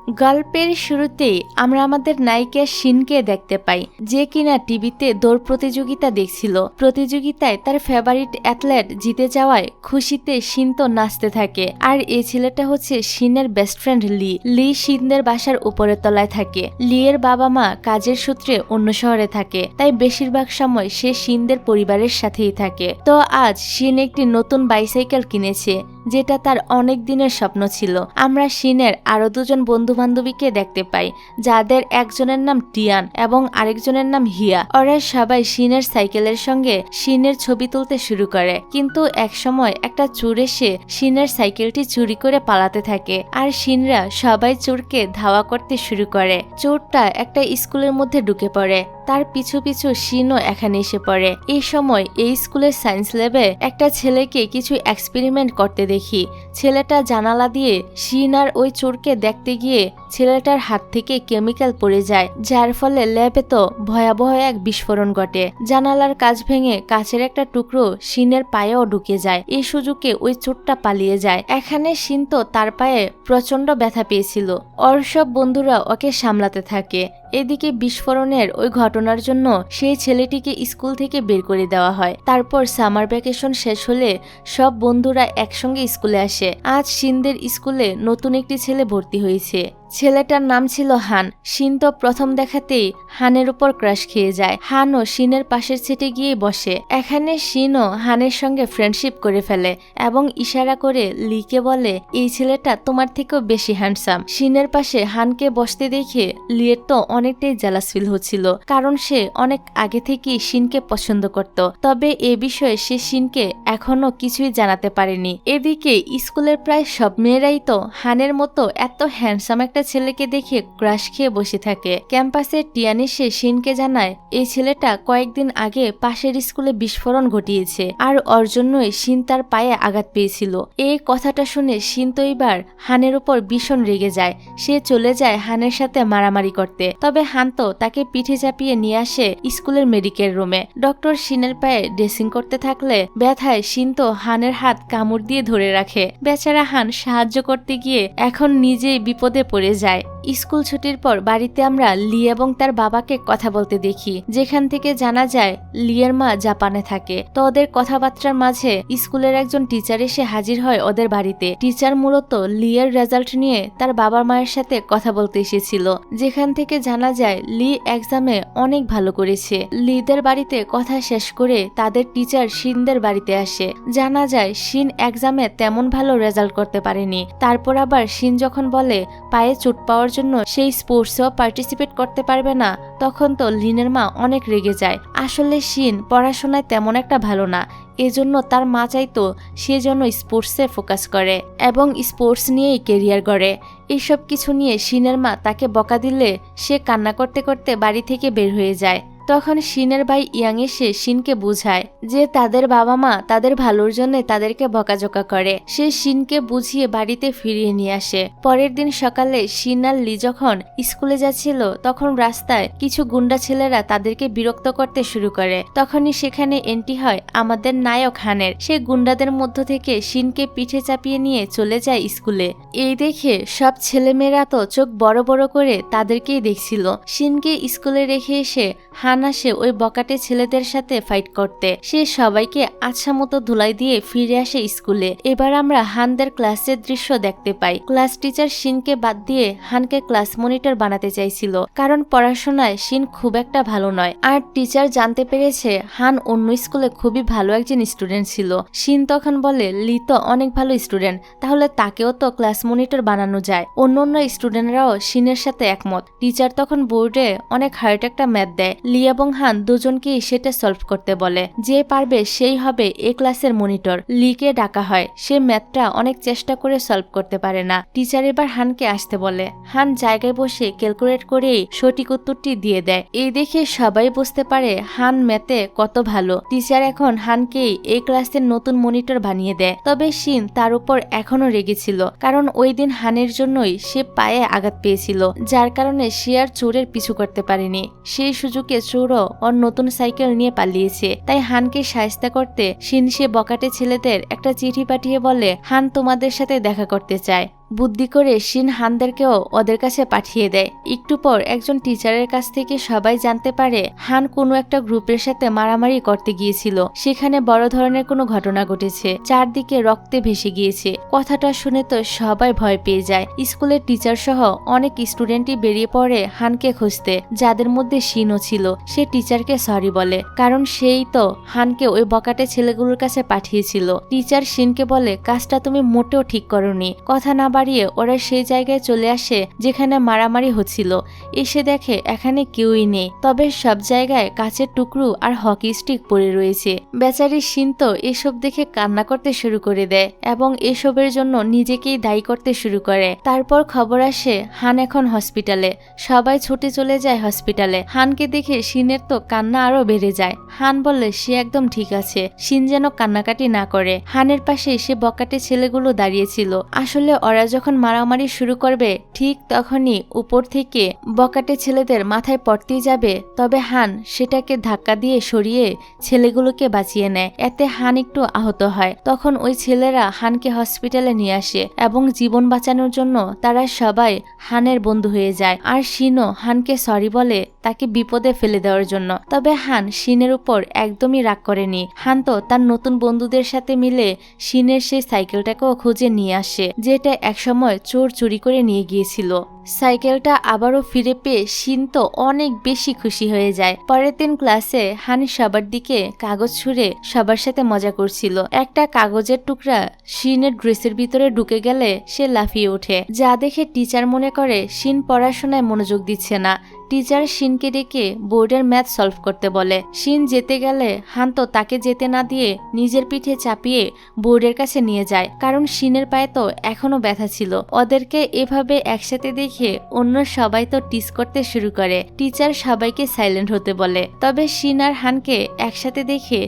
গল্পের শুরুতেই আমরা আমাদের নায়িকা শিনকে দেখতে পাই, যে কিনা টিভিতে দৌড় প্রতিযোগিতা দেখছিল। প্রতিযোগিতায় তার ফেভারিট অ্যাথলেট জিতে যাওয়ায় খুশিতে শিন তো নাচতে থাকে। আর এই ছেলেটা হচ্ছে শিনের বেস্ট ফ্রেন্ড লি। লি শিনদের বাসার উপরের তলায় থাকে। লি এর বাবা মা কাজের সূত্রে অন্য শহরে থাকে, তাই বেশিরভাগ সময় সে শিনদের পরিবারের সাথেই থাকে। তো আজ শিন একটি নতুন বাইসাইকেল কিনেছে, যেটা তার অনেক দিনের স্বপ্ন ছিল। আমরা শিনের আরো দুজন বন্ধু বান্ধবীকে দেখতে পাই, যাদের একজনের নাম টিয়ান এবং আরেকজনের নাম হিয়া। ওরা সবাই শিনের সাইকেলের সঙ্গে শিনের ছবি তুলতে শুরু করে, কিন্তু একসময় একটা চোর এসে শিনের সাইকেলটি চুরি করে পালাতে থাকে। আর শিনরা সবাই চোরকে ধাওয়া করতে শুরু করে। চোরটা একটা স্কুলের মধ্যে ঢুকে পড়ে, তার পিছু পিছু শিনও এখানে এসে পড়ে। এই সময় এই স্কুলের সায়েন্স ল্যাবে একটা ছেলেকে কিছু এক্সপেরিমেন্ট করতে দেখি। ছেলেটা জানালা দিয়ে শিন আর ওই চোরকে দেখতে গিয়ে ছেলেটার হাত থেকে কেমিক্যাল পড়ে যায়, যার ফলে ল্যাবে তো ভয়াবহ এক বিস্ফোরণ ঘটে। জানালার কাঁচ ভেঙে কাঁচের একটা টুকরো শিনের পায়েও ঢুকে যায়। এই সুযোগে ওই চোরটা পালিয়ে যায়। এখানে শিন তো তার পায়ে প্রচন্ড ব্যথা পেয়েছিল। ওর সব বন্ধুরা ওকে সামলাতে থাকে। এদিকে বিস্ফোরণের ওই ঘটনার জন্য সেই ছেলেটিকে স্কুল থেকে বের করে দেওয়া হয়। তারপর সামার ভ্যাকেশন শেষ হলে সব বন্ধুরা একসঙ্গে স্কুলে আসে। আজ শিনদের স্কুলে নতুন একটি ছেলে ভর্তি হয়েছে। ছেলেটার নাম ছিল হান। শিন তো প্রথম দেখাতেই হানের উপর ক্রাশ খেয়ে যায়। হানও শিনের পাশের সিটে গিয়ে বসে। এখানে শিনও হানের সঙ্গে ফ্রেন্ডশিপ করে ফেলে এবং ইশারা করে লিকে বলে, এই ছেলেটা তোমার থেকেও বেশি হ্যান্ডসাম। শিনের পাশে হানকে বসতে দেখে লিয়ের তো অনেকটাই জেলাস ফিল হচ্ছিল, কারণ সে অনেক আগে থেকেই শিনকে পছন্দ করত। তবে এ বিষয়ে সে শিনকে এখনো কিছুই জানাতে পারেনি। এদিকে স্কুলের প্রায় সব মেয়েরাই তো হানের মতো এত হ্যান্ডসাম একটা ছেলেকে দেখে ক্রাশ খেয়ে বসে থাকে। ক্যাম্পাসে টিয়ান এসে শিনকে জানায়, এই ছেলেটা কয়েকদিন আগে পাশের স্কুলে বিস্ফোরণ ঘটিয়েছে, আর ওর জন্যই শিন তার পায়ে আঘাত পেয়েছিল। এই কথাটা শুনে শিন তো এবার হানের উপর ভীষণ রেগে যায়। সে চলে যায় হানের সাথে মারামারি করতে। তবে হান তো তাকে পিঠে চাপিয়ে নিয়ে আসে স্কুলের মেডিকেল রুমে। ডক্টর শিনের পায়ে ড্রেসিং করতে থাকলে ব্যথায় শিন তো হানের হাত কামড় দিয়ে ধরে রাখে। বেচারা হান সাহায্য করতে গিয়ে এখন নিজেই বিপদে পড়ে যায়। স্কুল ছুটির পর বাড়িতে আমরা লি এবং তার বাবাকে কথা বলতে দেখি, যেখান থেকে জানা যায় লিয়ের মা জাপানে থাকে। তো ওদের কথাবার্তার মাঝে স্কুলের একজন টিচার এসে হাজির হয় ওদের বাড়িতে। টিচার মূলত লিয়ের রেজাল্ট নিয়ে তার বাবা মায়ের সাথে কথা বলতে এসেছিল, যেখান থেকে জানা যায় লি এক্সামে অনেক ভালো করেছে। লিদের বাড়িতে কথা শেষ করে তাদের টিচার শিনদের বাড়িতে আসে। জানা যায় শিন এক্সামে তেমন ভালো রেজাল্ট করতে পারেনি। তারপর আবার শিন যখন বলে পায়ে চোট পাওয়ার জন্য সেই স্পোর্টসেও পার্টিসিপেট করতে পারবে না, তখন তো লিনের মা অনেক রেগে যায়। আসলে শিন পড়াশোনায় তেমন একটা ভালো না, এজন্য তার মা চাইতো সে যেন স্পোর্টসে ফোকাস করে এবং স্পোর্টস নিয়েই কেরিয়ার গড়ে। এইসব কিছু নিয়ে শিনের মা তাকে বকা দিলে সে কান্না করতে করতে বাড়ি থেকে বের হয়ে যায়। তখন শিনের ভাই ইয়াং এসে শিনকে বুঝায় যে তাদের বাবা মা তাদের ভালোর জন্য তাদেরকে বকাঝকা করে। সে শিনকে বুঝিয়ে বাড়িতে ফিরিয়ে নিয়ে আসে। পরের দিন সকালে শিন আর লি যখন স্কুলে যাচ্ছিল, তখন রাস্তায় কিছু গুন্ডা ছেলেরা তাদেরকে বিরক্ত করতে শুরু করে। তখনই সেখানে এন্ট্রি হয় আমাদের নায়ক হানের। সে গুন্ডাদের মধ্য থেকে শিনকে পিঠে চাপিয়ে নিয়ে চলে যায় স্কুলে। এই দেখে সব ছেলেমেয়েরা তো চোখ বড় বড় করে তাদেরকেই দেখছিল। শিনকে স্কুলে রেখে এসে হান আসে ওই বকাটে ছেলেদের সাথে ফাইট করতে। সে সবাইকে আচ্ছা মতো ধুলাই দিয়ে ফিরে আসে স্কুলে। এবার আমরা হানদের ক্লাসের দৃশ্য দেখতে পাই। ক্লাস টিচার শিনকে বাদ দিয়ে হানকে ক্লাস মনিটর বানাতে চাইছিল, কারণ পড়াশোনায় শিন খুব একটা ভালো নয়। আর টিচার জানতে পেরেছে হান অন্য স্কুলে খুবই ভালো একজন স্টুডেন্ট ছিল। শিন তখন বলে, লি তো অনেক ভালো স্টুডেন্ট, তাহলে তাকেও তো ক্লাস মনিটর বানানো যায়। অন্য স্টুডেন্টরাও শিনের সাথে একমত। টিচার তখন বোর্ডে অনেক হার্ড একটা ম্যাথ দেয়। লি এবং হান দুজনকেই সেটা সলভ করতে বলে। যে পারবে সেই হবে এই ক্লাসের মনিটর। লিকে ডাকা হয়। সে ম্যাথটা অনেক চেষ্টা করে সলভ করতে পারে না। টিচার এবার হানকে আসতে বলে। হান জায়গায় বসে ক্যালকুলেট করেই সঠিক উত্তরটি দিয়ে দেয়। এই দেখে সবাই বুঝতে পারে হান ম্যাথে কত ভালো। টিচার এখন হানকেই এই ক্লাসের নতুন মনিটর বানিয়ে দেয়। তবে শিন তার উপর এখনো রেগেছিল, কারণ ওই দিন হানের জন্যই সে পায়ে আঘাত পেয়েছিল, যার কারণে সে আর চোরের পিছু করতে পারেনি। সেই সুযোগে চোরও ওর নতুন সাইকেল নিয়ে পালিয়েছে। তাই হানকে শায়েস্তা করতে শিন সে বকাটে ছেলেদের একটা চিঠি পাঠিয়ে বলে হান তোমাদের সাথে দেখা করতে চায়। বুদ্ধি করে শিন হানদেরকেও ওদের কাছে পাঠিয়ে দেয়। একটু পর একজন টিচারের কাছ থেকে সবাই জানতে পারে হান কোনো একটা গ্রুপের সাথে মারামারি করতে গিয়েছিল, সেখানে বড় ধরনের কোনো ঘটনা ঘটেছে, চারদিকে রক্তে ভেসে গিয়েছে। কথাটা শুনে তো সবাই ভয় পেয়ে যায়। স্কুলের টিচার সহ অনেক স্টুডেন্টই বেরিয়ে পড়ে হানকে খুঁজতে, যাদের মধ্যে শিনও ছিল। সে টিচারকে সরি বলে, কারণ সেই তো হানকে ওই বকাটে ছেলেগুলোর কাছে পাঠিয়েছিল। টিচার শিনকে বলে কাজটা তুমি মোটেও ঠিক করনি। কথা না বাড়িয়ে ওরা সেই জায়গায় চলে আসে যেখানে মারামারি হচ্ছিল। এসে দেখে এখানে কেউই নেই, তবে সব জায়গায় কাচের টুকরো আর হকি স্টিক পড়ে রয়েছে। বেচারি শিন তো এসব দেখে কান্না করতে শুরু করে দেয় এবং এসবের জন্য নিজেকেই দায়ী করতে শুরু করে। তারপর খবর আসে হান এখন হসপিটালে। সবাই ছুটে চলে যায় হসপিটালে। হানকে দেখে শিনের তো কান্না আরো বেড়ে যায়। হান বললে সে একদম ঠিক আছে, শিন যেন কান্নাকাটি না করে। হানের পাশে সে বকাটে ছেলেগুলো দাঁড়িয়েছিল। আসলে ওরা যখন মারামারি শুরু করবে ঠিক তখনই উপর থেকে বকাটে ছেলেদের মাথায় পড়তেই যাবে, তবে হান সেটাকে ধাক্কা দিয়ে সরিয়ে ছেলেগুলোকে বাঁচিয়ে নেয়। এতে হান একটু আহত হয়। তখন ওই ছেলেরা হানকে হসপিটালে নিয়ে আসে এবং জীবন বাঁচানোর জন্য তারা সবাই হানের বন্ধু হয়ে যায়। আর শিনও হানকে সরি বলে তাকে বিপদে ফেলে দেওয়ার জন্য। তবে হান শিনের উপর একদমই রাগ করেনি। হান তো তার নতুন বন্ধুদের সাথে মিলে শিনের সেই সাইকেলটাকেও খুঁজে নিয়ে আসে, যেটা একসময় চোর চুরি করে নিয়ে গিয়েছিল। সাইকেলটা আবারও ফিরে পেয়ে শিন তো অনেক বেশি খুশি হয়ে যায়। পরের দিন ক্লাসে হান সবার দিকে কাগজ ছুঁড়ে সবার সাথে মজা করছিল। একটা কাগজের টুকরা শিনের ড্রেসের ভিতরে ঢুকে গেলে সে লাফিয়ে ওঠে, যা দেখে টিচার মনে করে শিন পড়াশোনায় মনোযোগ দিচ্ছে না। টিচার শিনকে ডেকে বোর্ডের ম্যাথ সলভ করতে বলে। শিন যেতে গেলে হান তো তাকে যেতে না দিয়ে নিজের পিঠে চাপিয়ে বোর্ডের কাছে নিয়ে যায়, কারণ শিনের পায়ে তো এখনো ব্যথা ছিল। ওদেরকে এভাবে একসাথে দেখে অন্য সবাই তো টিস করতে শুরু করে। টিচার সবাইকে সাইলেন্ট হতে বলে। তবে শিন আর হানকে একসাথে দেখে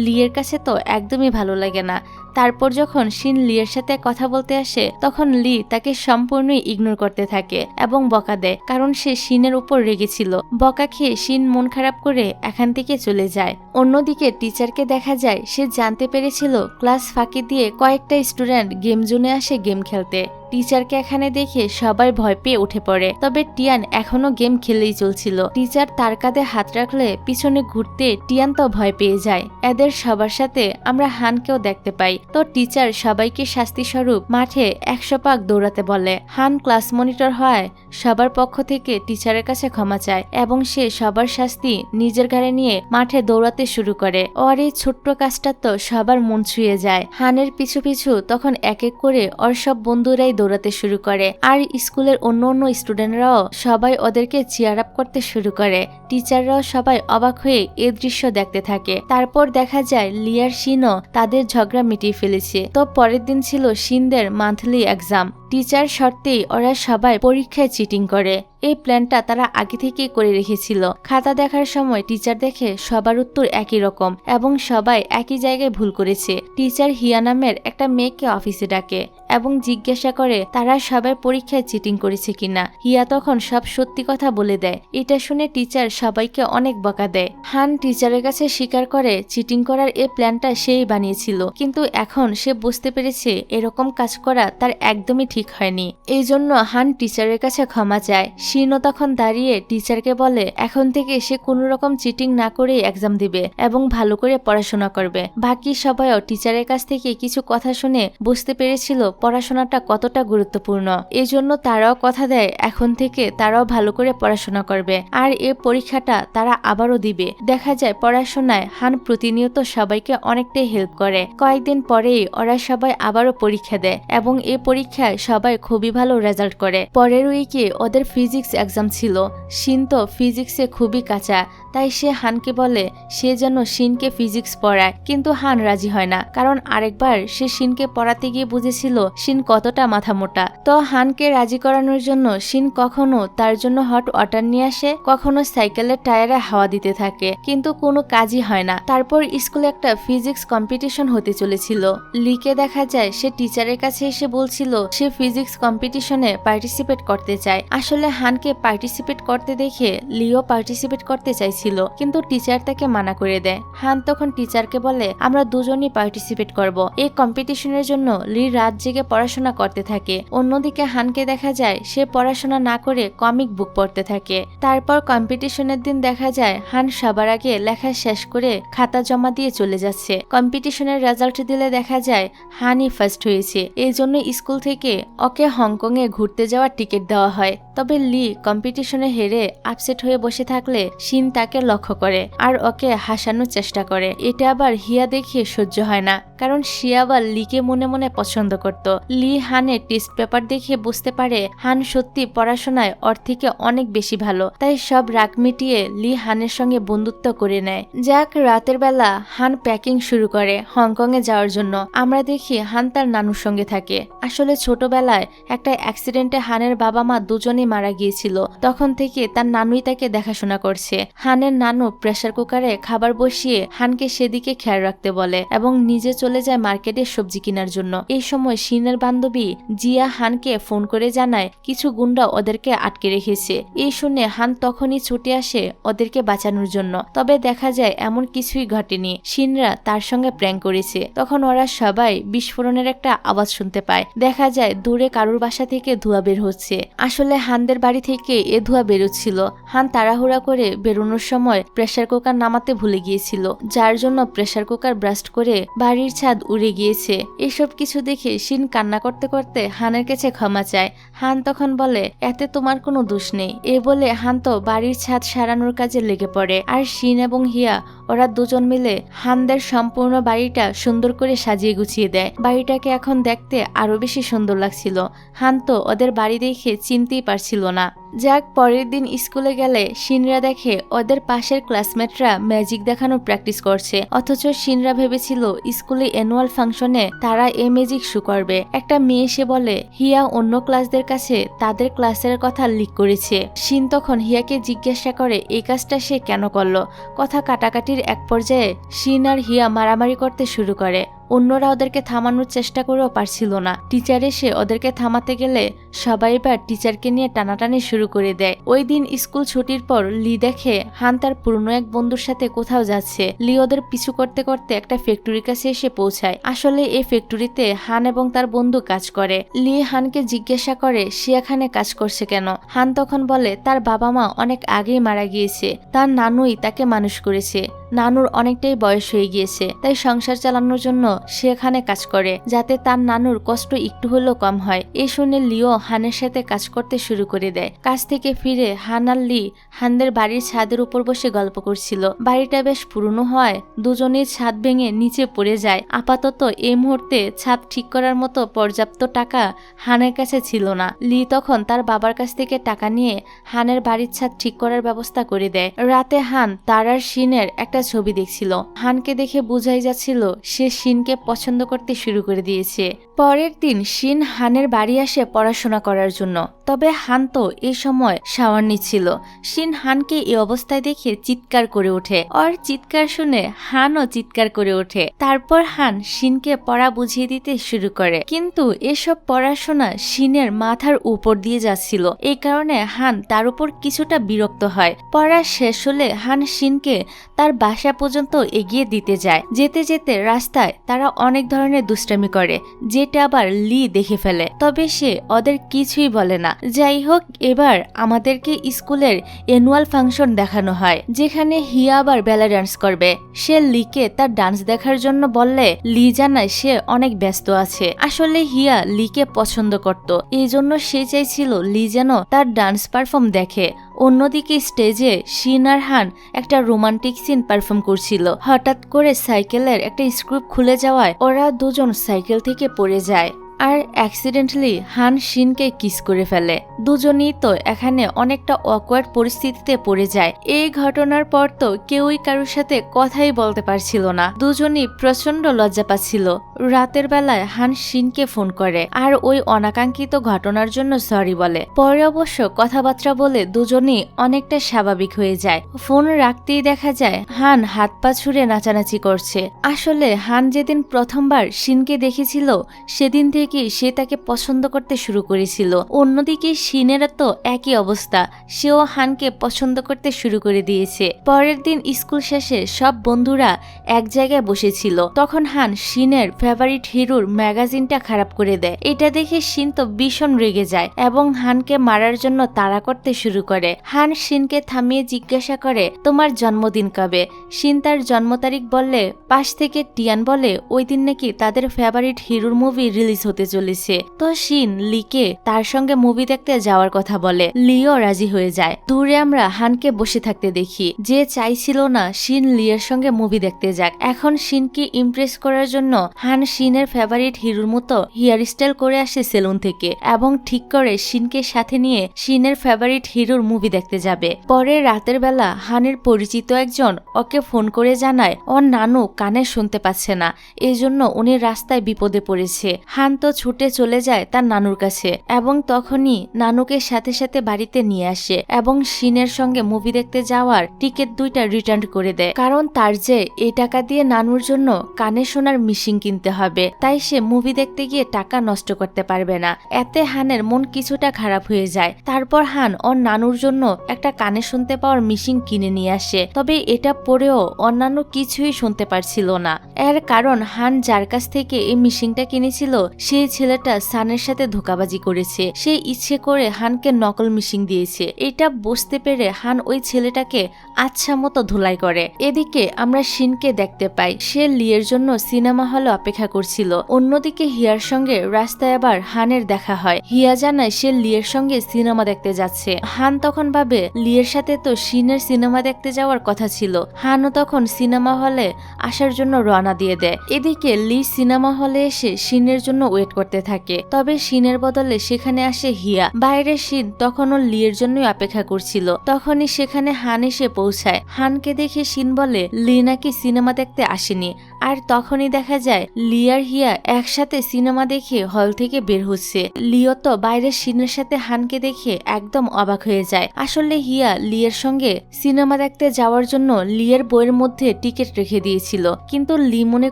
লিয়ের কাছে তো একদমই ভালো লাগে না। তারপর যখন শিন লিয়ের সাথে কথা বলতে আসে তখন লি তাকে সম্পূর্ণই ইগনোর করতে থাকে এবং বকা দেয়, কারণ সে শিনের উপর রেগেছিল। বকা খেয়ে শিন মন খারাপ করে এখান থেকে চলে যায়। অন্যদিকে টিচারকে দেখা যায় সে জানতে পেরেছিল ক্লাস ফাঁকি দিয়ে কয়েকটা স্টুডেন্ট গেম জোনে আসে গেম খেলতে। টিচারকে এখানে দেখে সবাই ভয় পেয়ে উঠে পড়ে, তবে টিয়ান এখনো গেম খেলেই চলছিল। টিচার তার কাঁধে হাত রাখলে পিছনে ঘুরতে টিয়ান তো ভয় পেয়ে যায়। এদের সবার সাথে আমরা হানকেও দেখতে পাই। তো টিচার সবাইকে শাস্তি স্বরূপ মাঠে 100 পাক দৌড়াতে বলে। হান ক্লাস মনিটর হয় সবার পক্ষ থেকে টিচারের কাছে ক্ষমা চায় এবং সে সবার শাস্তি নিজের ঘাড়ে নিয়ে মাঠে দৌড়াতে শুরু করে। ওর এই ছোট্ট কাজটা তো সবার মন ছুঁয়ে যায়। হানের পিছু পিছু তখন এক এক করে ওর সব বন্ধুরাই দৌড়াতে শুরু করে, আর স্কুলের অন্য অন্য স্টুডেন্টরাও সবাই ওদেরকে চিয়ার আপ করতে শুরু করে। টিচাররাও সবাই অবাক হয়ে এই দৃশ্য দেখতে থাকে। তারপর দেখা যায় লিয়ার শিনও তাদের ঝগড়া মিটিয়ে ফেলেছে। তো পরের দিন ছিল শিনদের মান্থলি এক্সাম। টিচার শর্তেই ওরা সবাই পরীক্ষায় চিটিং করে। এই প্ল্যানটা তারা আগে থেকেই করে রেখেছিল। খাতা দেখার সময় টিচার দেখে সবার উত্তর একই রকম এবং সবাই একই জায়গায় ভুল করেছে। টিচার হিয়া নামের একটা মেয়েকে অফিসে ডাকে এবং জিজ্ঞাসা করে তারা সবাই পরীক্ষায় চিটিং করেছে কিনা। হিয়া তখন সব সত্যি কথা বলে দেয়। এটা শুনে টিচার সবাইকে অনেক বকা দেয়। হান টিচারের কাছে স্বীকার করে চিটিং করার এই প্ল্যানটা সেই বানিয়েছিল, কিন্তু এখন সে বুঝতে পেরেছে এরকম কাজ করা তার একদমই ঠিক হয়নি। এই জন্য হান টিচারের কাছে ক্ষমা চায়। শিনও তখন দাঁড়িয়ে টিচারকে বলে এখন থেকে সে কোনো রকম চিটিং না করেই এক্সাম দিবে এবং ভালো করে পড়াশোনা করবে। বাকি সবাইও টিচারের কাছ থেকে কিছু কথা শুনে বুঝতে পেরেছিল পড়াশোনাটা কতটা গুরুত্বপূর্ণ। এই জন্য তারাও কথা দেয় এখন থেকে তারাও ভালো করে পড়াশোনা করবে আর এই পরীক্ষাটা তারা আবারও দিবে। দেখা যায় পড়াশোনায় হান প্রতিনিয়ত সবাইকে অনেকটাই হেল্প করে। কয়েকদিন পরেই ওরা সবাই আবারও পরীক্ষা দেয় এবং এই পরীক্ষায় সবাই খুবই ভালো রেজাল্ট করে। পরের উইকে ওদের ফিজিক্স এক্সাম ছিল। শিন তো ফিজিক্সে খুবই কাঁচা, তাই সে হানকে বলে সে যেন শিনকে ফিজিক্স পড়ায়, কিন্তু হান রাজি হয় না, কারণ আরেকবার সে শিনকে পড়াতে গিয়ে বুঝেছিল শিন কতটা মাথা মোটা। তো হানকে রাজি করানোর জন্য শিন কখনো তার জন্য হট ওয়াটার নিয়ে আসে, কখনো সাইকেলের টায়ারে হাওয়া দিতে থাকে, কিন্তু কোনো কাজই হয় না। তারপর স্কুলে একটা ফিজিক্স কম্পিটিশন হতে চলেছিল। লিকে দেখা যায় সে টিচারের কাছে এসে বলছিল সে ফিজিক্স কম্পিটিশনে পার্টিসিপেট করতে চায়। আসলে হানকে পার্টিসিপেট করতে দেখে লিও পার্টিসিপেট করতে চাইছিল, কিন্তু টিচার তাকে মানা করে দেয়। হান তখন টিচারকে বলে আমরা দুজনই পার্টিসিপেট করব। এই কম্পিটিশনের জন্য লি রাত জেগে পড়াশোনা করতে থাকে। অন্যদিকে হানকে দেখা যায় সে পড়াশোনা না করে কমিক বুক পড়তে থাকে। তারপর কম্পিটিশনের দিন দেখা যায় হান সবার আগে লেখা শেষ করে খাতা জমা দিয়ে চলে যাচ্ছে। কম্পিটিশনের রেজাল্ট দিলে দেখা যায় হানই ফার্স্ট হয়েছে। এই জন্য স্কুল থেকে ওকে হংকং এ ঘুরতে যাওয়ার টিকিট দেওয়া হয়। তবে লি কম্পিটিশনে হেরে আপসেট হয়ে বসে থাকলে শিন তাকে লক্ষ্য করে আর ওকে হাসানোর চেষ্টা করে। এটা আবার হিয়া দেখে সহ্য হয় না, কারণ সে আবার লিকে মনে মনে পছন্দ করত। লি হানের টেস্ট পেপার দেখে বুঝতে পারে হান সত্যি পড়াশোনায় ওর থেকে অনেক বেশি ভালো। তাই সব রাগ মিটিয়ে লি হানের সঙ্গে বন্ধুত্ব করে নেয়। যাক, রাতের বেলা হান প্যাকিং শুরু করে হংকং এ যাওয়ার জন্য। আমরা দেখি হান তার নানুর সঙ্গে থাকে। আসলে ছোটবেলায় একটা অ্যাক্সিডেন্টে হানের বাবা মা দুজনেই মারা গিয়েছিল। তখন থেকে তার নানুই তাকে দেখাশোনা করছে। হানের নানু প্রেসার কুকারে খাবার বসিয়ে হানকে সেদিকে খেয়াল রাখতে বলে এবং নিজে চলে যায় মার্কেটে সবজি কেনার জন্য। এই সময় শিনের বান্ধবী জিয়া হানকে ফোন করে জানায় কিছু গুন্ডা ওদেরকে আটকে রেখেছে। এই শুনে হান তখনই ছুটে আসে ওদেরকে বাঁচানোর জন্য। তবে দেখা যায় এমন কিছুই ঘটেনি, শিনরা তার সঙ্গে প্র্যাঙ্ক করেছে। তখন ওরা সবাই বিস্ফোরণের একটা আওয়াজ শুনতে পায়। দেখা যায় দূরে কারুর বাসা থেকে ধোঁয়া বের হচ্ছে। আসলে হানদের বাড়ি থেকে এ ধোঁয়া বেরোচ্ছিল। হান তাড়াহুড়া করে বেরোনোর সময় প্রেসার কুকার নামাতে ভুলে গিয়েছিল, যার জন্য প্রেসার কুকার ব্রাস্ট করে বাড়ির ছাদ উড়ে গিয়েছে। এসব কিছু দেখে শিন কান্না করতে করতে হানের কাছে ক্ষমা চায়। হান তখন বলে এতে তোমার কোনো দোষ নেই। এ বলে হান তো বাড়ির ছাদ সারানোর কাজে লেগে পড়ে। আর শিন এবং হিয়া ওরা দুজন মিলে হানদের সম্পূর্ণ বাড়িটা সুন্দর করে সাজিয়ে গুছিয়ে দেয়। বাড়িটাকে এখন দেখতে আরো বেশি সুন্দর লাগছিল। হান তো ওদের বাড়ি দেখে চিনতেই পারছিল না। যাক, পরের দিন স্কুলে গেলে শিনরা দেখে ওদের পাশের ক্লাসমেটরা ম্যাজিক দেখানোর প্র্যাকটিস করছে। অথচ শিনরা ভেবেছিল স্কুলে অ্যানুয়াল ফাংশনে তারা এই ম্যাজিক শো করবে। একটা মেয়ে এসে বলে হিয়া অন্য ক্লাসদের কাছে তাদের ক্লাসের কথা লিক করেছে। শিন তখন হিয়াকে জিজ্ঞাসা করে এই কাজটা সে কেন করলো। কথা কাটাকাটির এক পর্যায়ে শিন আর হিয়া মারামারি করতে শুরু করে। অন্যরা ওদেরকে থামানোর চেষ্টা করেও পারছিল না। টিচার এসে ওদেরকে থামাতে গেলে সবাই এবার টিচারকে নিয়ে টানাটানি শুরু করে দেয়। ওই দিন স্কুল ছুটির পর লি দেখে হান তার পুরনো এক বন্ধুর সাথে কোথাও যাচ্ছে। লি ওদের পিছু করতে করতে একটা ফ্যাক্টরির কাছে এসে পৌঁছায়। আসলে এই ফ্যাক্টরিতে হান এবং তার বন্ধু কাজ করে। লি হানকে জিজ্ঞাসা করে সে এখানে কাজ করছে কেন। হান তখন বলে তার বাবা মা অনেক আগেই মারা গিয়েছে, তার নানুই তাকে মানুষ করেছে। নানুর অনেকটাই বয়স হয়ে গিয়েছে, তাই সংসার চালানোর জন্য সে এখানে কাজ করে, যাতে তার নানুর কষ্ট একটু হলেও কম হয়। এই শুনে লিও হানের সাথে কাজ করতে শুরু করে দেয়। কাজ থেকে ফিরে হান আর লি হানদের বাড়ির ছাদের উপর বসে গল্প করছিল। বাড়িটা বেশ পুরনো হয়, দুজনেই ছাদ ভেঙে নিচে পড়ে যায়। আপাতত এই মুহূর্তে ছাদ ঠিক করার মতো পর্যাপ্ত টাকা হানের কাছে ছিল না। লি তখন তার বাবার কাছ থেকে টাকা নিয়ে হানের বাড়ির ছাদ ঠিক করার ব্যবস্থা করে দেয়। রাতে হান তার আর শিনের একটা ছবি দেখছিল। হানকে দেখে বোঝাই যাচ্ছিল সে শিনকে পছন্দ করতে শুরু করে দিয়েছে। পরের দিন শিন হানের বাড়ি আসে পড়াশোনা করার জন্য। তবে হান তো এই সময় শাওয়ার নিচ্ছিল। শিন হানকে এই অবস্থায় দেখে চিৎকার করে ওঠে। ওর চিৎকার শুনে হানও চিৎকার করে ওঠে। তারপর হান শিনকে পড়া বুঝিয়ে দিতে শুরু করে, কিন্তু এসব পড়াশোনা শিনের মাথার উপর দিয়ে যাচ্ছিল। এই কারণে হান তার উপর কিছুটা বিরক্ত হয়। পড়া শেষ হলে হান শিনকে তার বাসা পর্যন্ত এগিয়ে দিতে যায়। যেতে যেতে রাস্তায় তারা অনেক ধরনের দুষ্টামি করে, যেটা আবার লি দেখে ফেলে। তবে সে ওদের কিছুই বলে না। যাই হোক, এবার আমাদেরকে স্কুলের অ্যানুয়াল ফাংশন দেখানো হয়, যেখানে হিয়া আবার বেলা ডান্স করবে। সে লিকে তার ডান্স দেখার জন্য বললে লি জানায় সে অনেক ব্যস্ত আছে। আসলে হিয়া লিকে পছন্দ করত, এই জন্য সে চাইছিল লি যেন তার ডান্স পারফর্ম দেখে। অন্যদিকে স্টেজে শিন আর হান একটা রোমান্টিক সিন পারফর্ম করছিল। হঠাৎ করে সাইকেলের একটা স্ক্রু খুলে যাওয়ায় ওরা দুজন সাইকেল থেকে পড়ে যায় আর অ্যাক্সিডেন্টালি হান শিনকে কিস করে ফেলে। দুজনই তো এখানে অনেকটা অকওয়ার্ড পরিস্থিতিতে পড়ে যায়। এই ঘটনার পর তো কেউই কারোর সাথে কথাই বলতে পারছিল না। দুজনই প্রচন্ড লজ্জা পাচ্ছিল। রাতের বেলায় হান শিনকে ফোন করে আর ওই অনাকাঙ্ক্ষিত ঘটনার জন্য সরি বলে। পরে অবশ্য কথাবার্তা বলে দুজনই অনেকটা স্বাভাবিক হয়ে যায়। ফোন রাখতেই দেখা যায় হান হাত পা ছুড়ে নাচানাচি করছে। আসলে হান যেদিন প্রথমবার শিনকে দেখেছিল সেদিন থেকে থেকে সে তাকে পছন্দ করতে শুরু করেছিল। অন্যদিকে শিনেরও তো একই অবস্থা, সেও হানকে পছন্দ করতে শুরু করে দিয়েছে। পরের দিন স্কুল শেষে সব বন্ধুরা এক জায়গায় বসেছিল। তখন হান শিনের ফেভারিট হিরোর ম্যাগাজিনটা খারাপ করে দেয়। এটা দেখে শিন তো ভীষণ রেগে যায় এবং হানকে মারার জন্য তাড়া করতে শুরু করে। হান শিনকে থামিয়ে জিজ্ঞাসা করে, তোমার জন্মদিন কবে? শিন তার জন্ম তারিখ বললে পাশ থেকে টিয়ান বলে ওই দিন নাকি তাদের ফেভারিট হিরোর মুভি রিলিজ হতে চলেছে। তো শিন লিকে তার সঙ্গে মুভি দেখতে যাওয়ার কথা বলে। লিও রাজি হয়ে যায়। দূরে আমরা হানকে বসে থাকতে দেখি, যে চাইছিল না শিন লিয়ের সঙ্গে মুভি দেখতে যাক। এখন শিনকে ইমপ্রেস করার জন্য হান শিনের ফেভারিট হিরোর মতো হেয়ার স্টাইল করে আসে সেলুন থেকে এবং ঠিক করে শিনকে সাথে নিয়ে শিনের ফেভারিট হিরোর মুভি দেখতে যাবে। পরে রাতের বেলা হানের পরিচিত একজন ওকে ফোন করে জানায় ওর নানু কানে শুনতে পাচ্ছে না, এজন্য উনি রাস্তায় বিপদে পড়েছে। হান তো ছুটে চলে যায় তার নানুর কাছে এবং তখনই নানুকে সাথে সাথে বাড়িতে নিয়ে আসে এবং শিনের সঙ্গে মুভি দেখতে যাওয়ার টিকিট 2টা রিটার্ন করে দেয়, কারণ তার যে এই টাকা দিয়ে নানুর জন্য কানে শোনার মেশিন কিনতে হবে, তাই সে মুভি দেখতে গিয়ে টাকা নষ্ট করতে পারবে না। এতে হানের মন কিছুটা খারাপ হয়ে যায়। তারপর হান ওর নানুর জন্য একটা কানে শুনতে পাওয়ার মেশিন কিনে নিয়ে আসে। তবে এটা পরেও অন্যান্য কিছুই শুনতে পারছিল না। এর কারণ হান যার কাছ থেকে এই মেশিনটা কিনেছিল সেই ছেলেটা সানের সাথে ধোঁকাবাজি করেছে। সে ইচ্ছে করে হানকে নকল মেশিন দিয়েছে। এটা বুঝতে পেরে হান ওই ছেলেটাকে আচ্ছা মতো ধুলাই করে। এদিকে আমরা শিনকে দেখতে পাই, সে লিয়ের জন্য সিনেমা হলে অপেক্ষা করছিল। অন্যদিকে হিয়ার সঙ্গে রাস্তায় আবার হানের দেখা হয়। হিয়া জানায় সে লিয়ের সঙ্গে সিনেমা দেখতে যাচ্ছে। হান তখন ভাবে লিয়ের সাথে তো শিনের সিনেমা দেখতে যাওয়ার কথা ছিল। হানও তখন সিনেমা হলে আসার জন্য রওনা দিয়ে দেয়। এদিকে লি সিনেমা হলে এসে শিনের জন্য ওয়েট করতে থাকে। তবে শিনের বদলে সেখানে আসে হিয়া। বাইরে শিন তখনও লিয়ের জন্যই অপেক্ষা করছিল। তখনই সেখানে হান এসে পৌঁছায়। হানকে দেখে শিন বলে লি নাকি সিনেমা দেখতে আসেনি। আর তখনই দেখা যায় লি আর হিয়া একসাথে সিনেমা দেখে হল থেকে বের হচ্ছে। লিও তো বাইরে শিনের সাথে হানকে দেখে একদম অবাক হয়ে যায়। আসলে হিয়া লিয়ের সঙ্গে সিনেমা দেখতে যাওয়ার জন্য লিয়ের বইয়ের মধ্যে টিকিট রেখে দিয়েছিল, কিন্তু লি মনে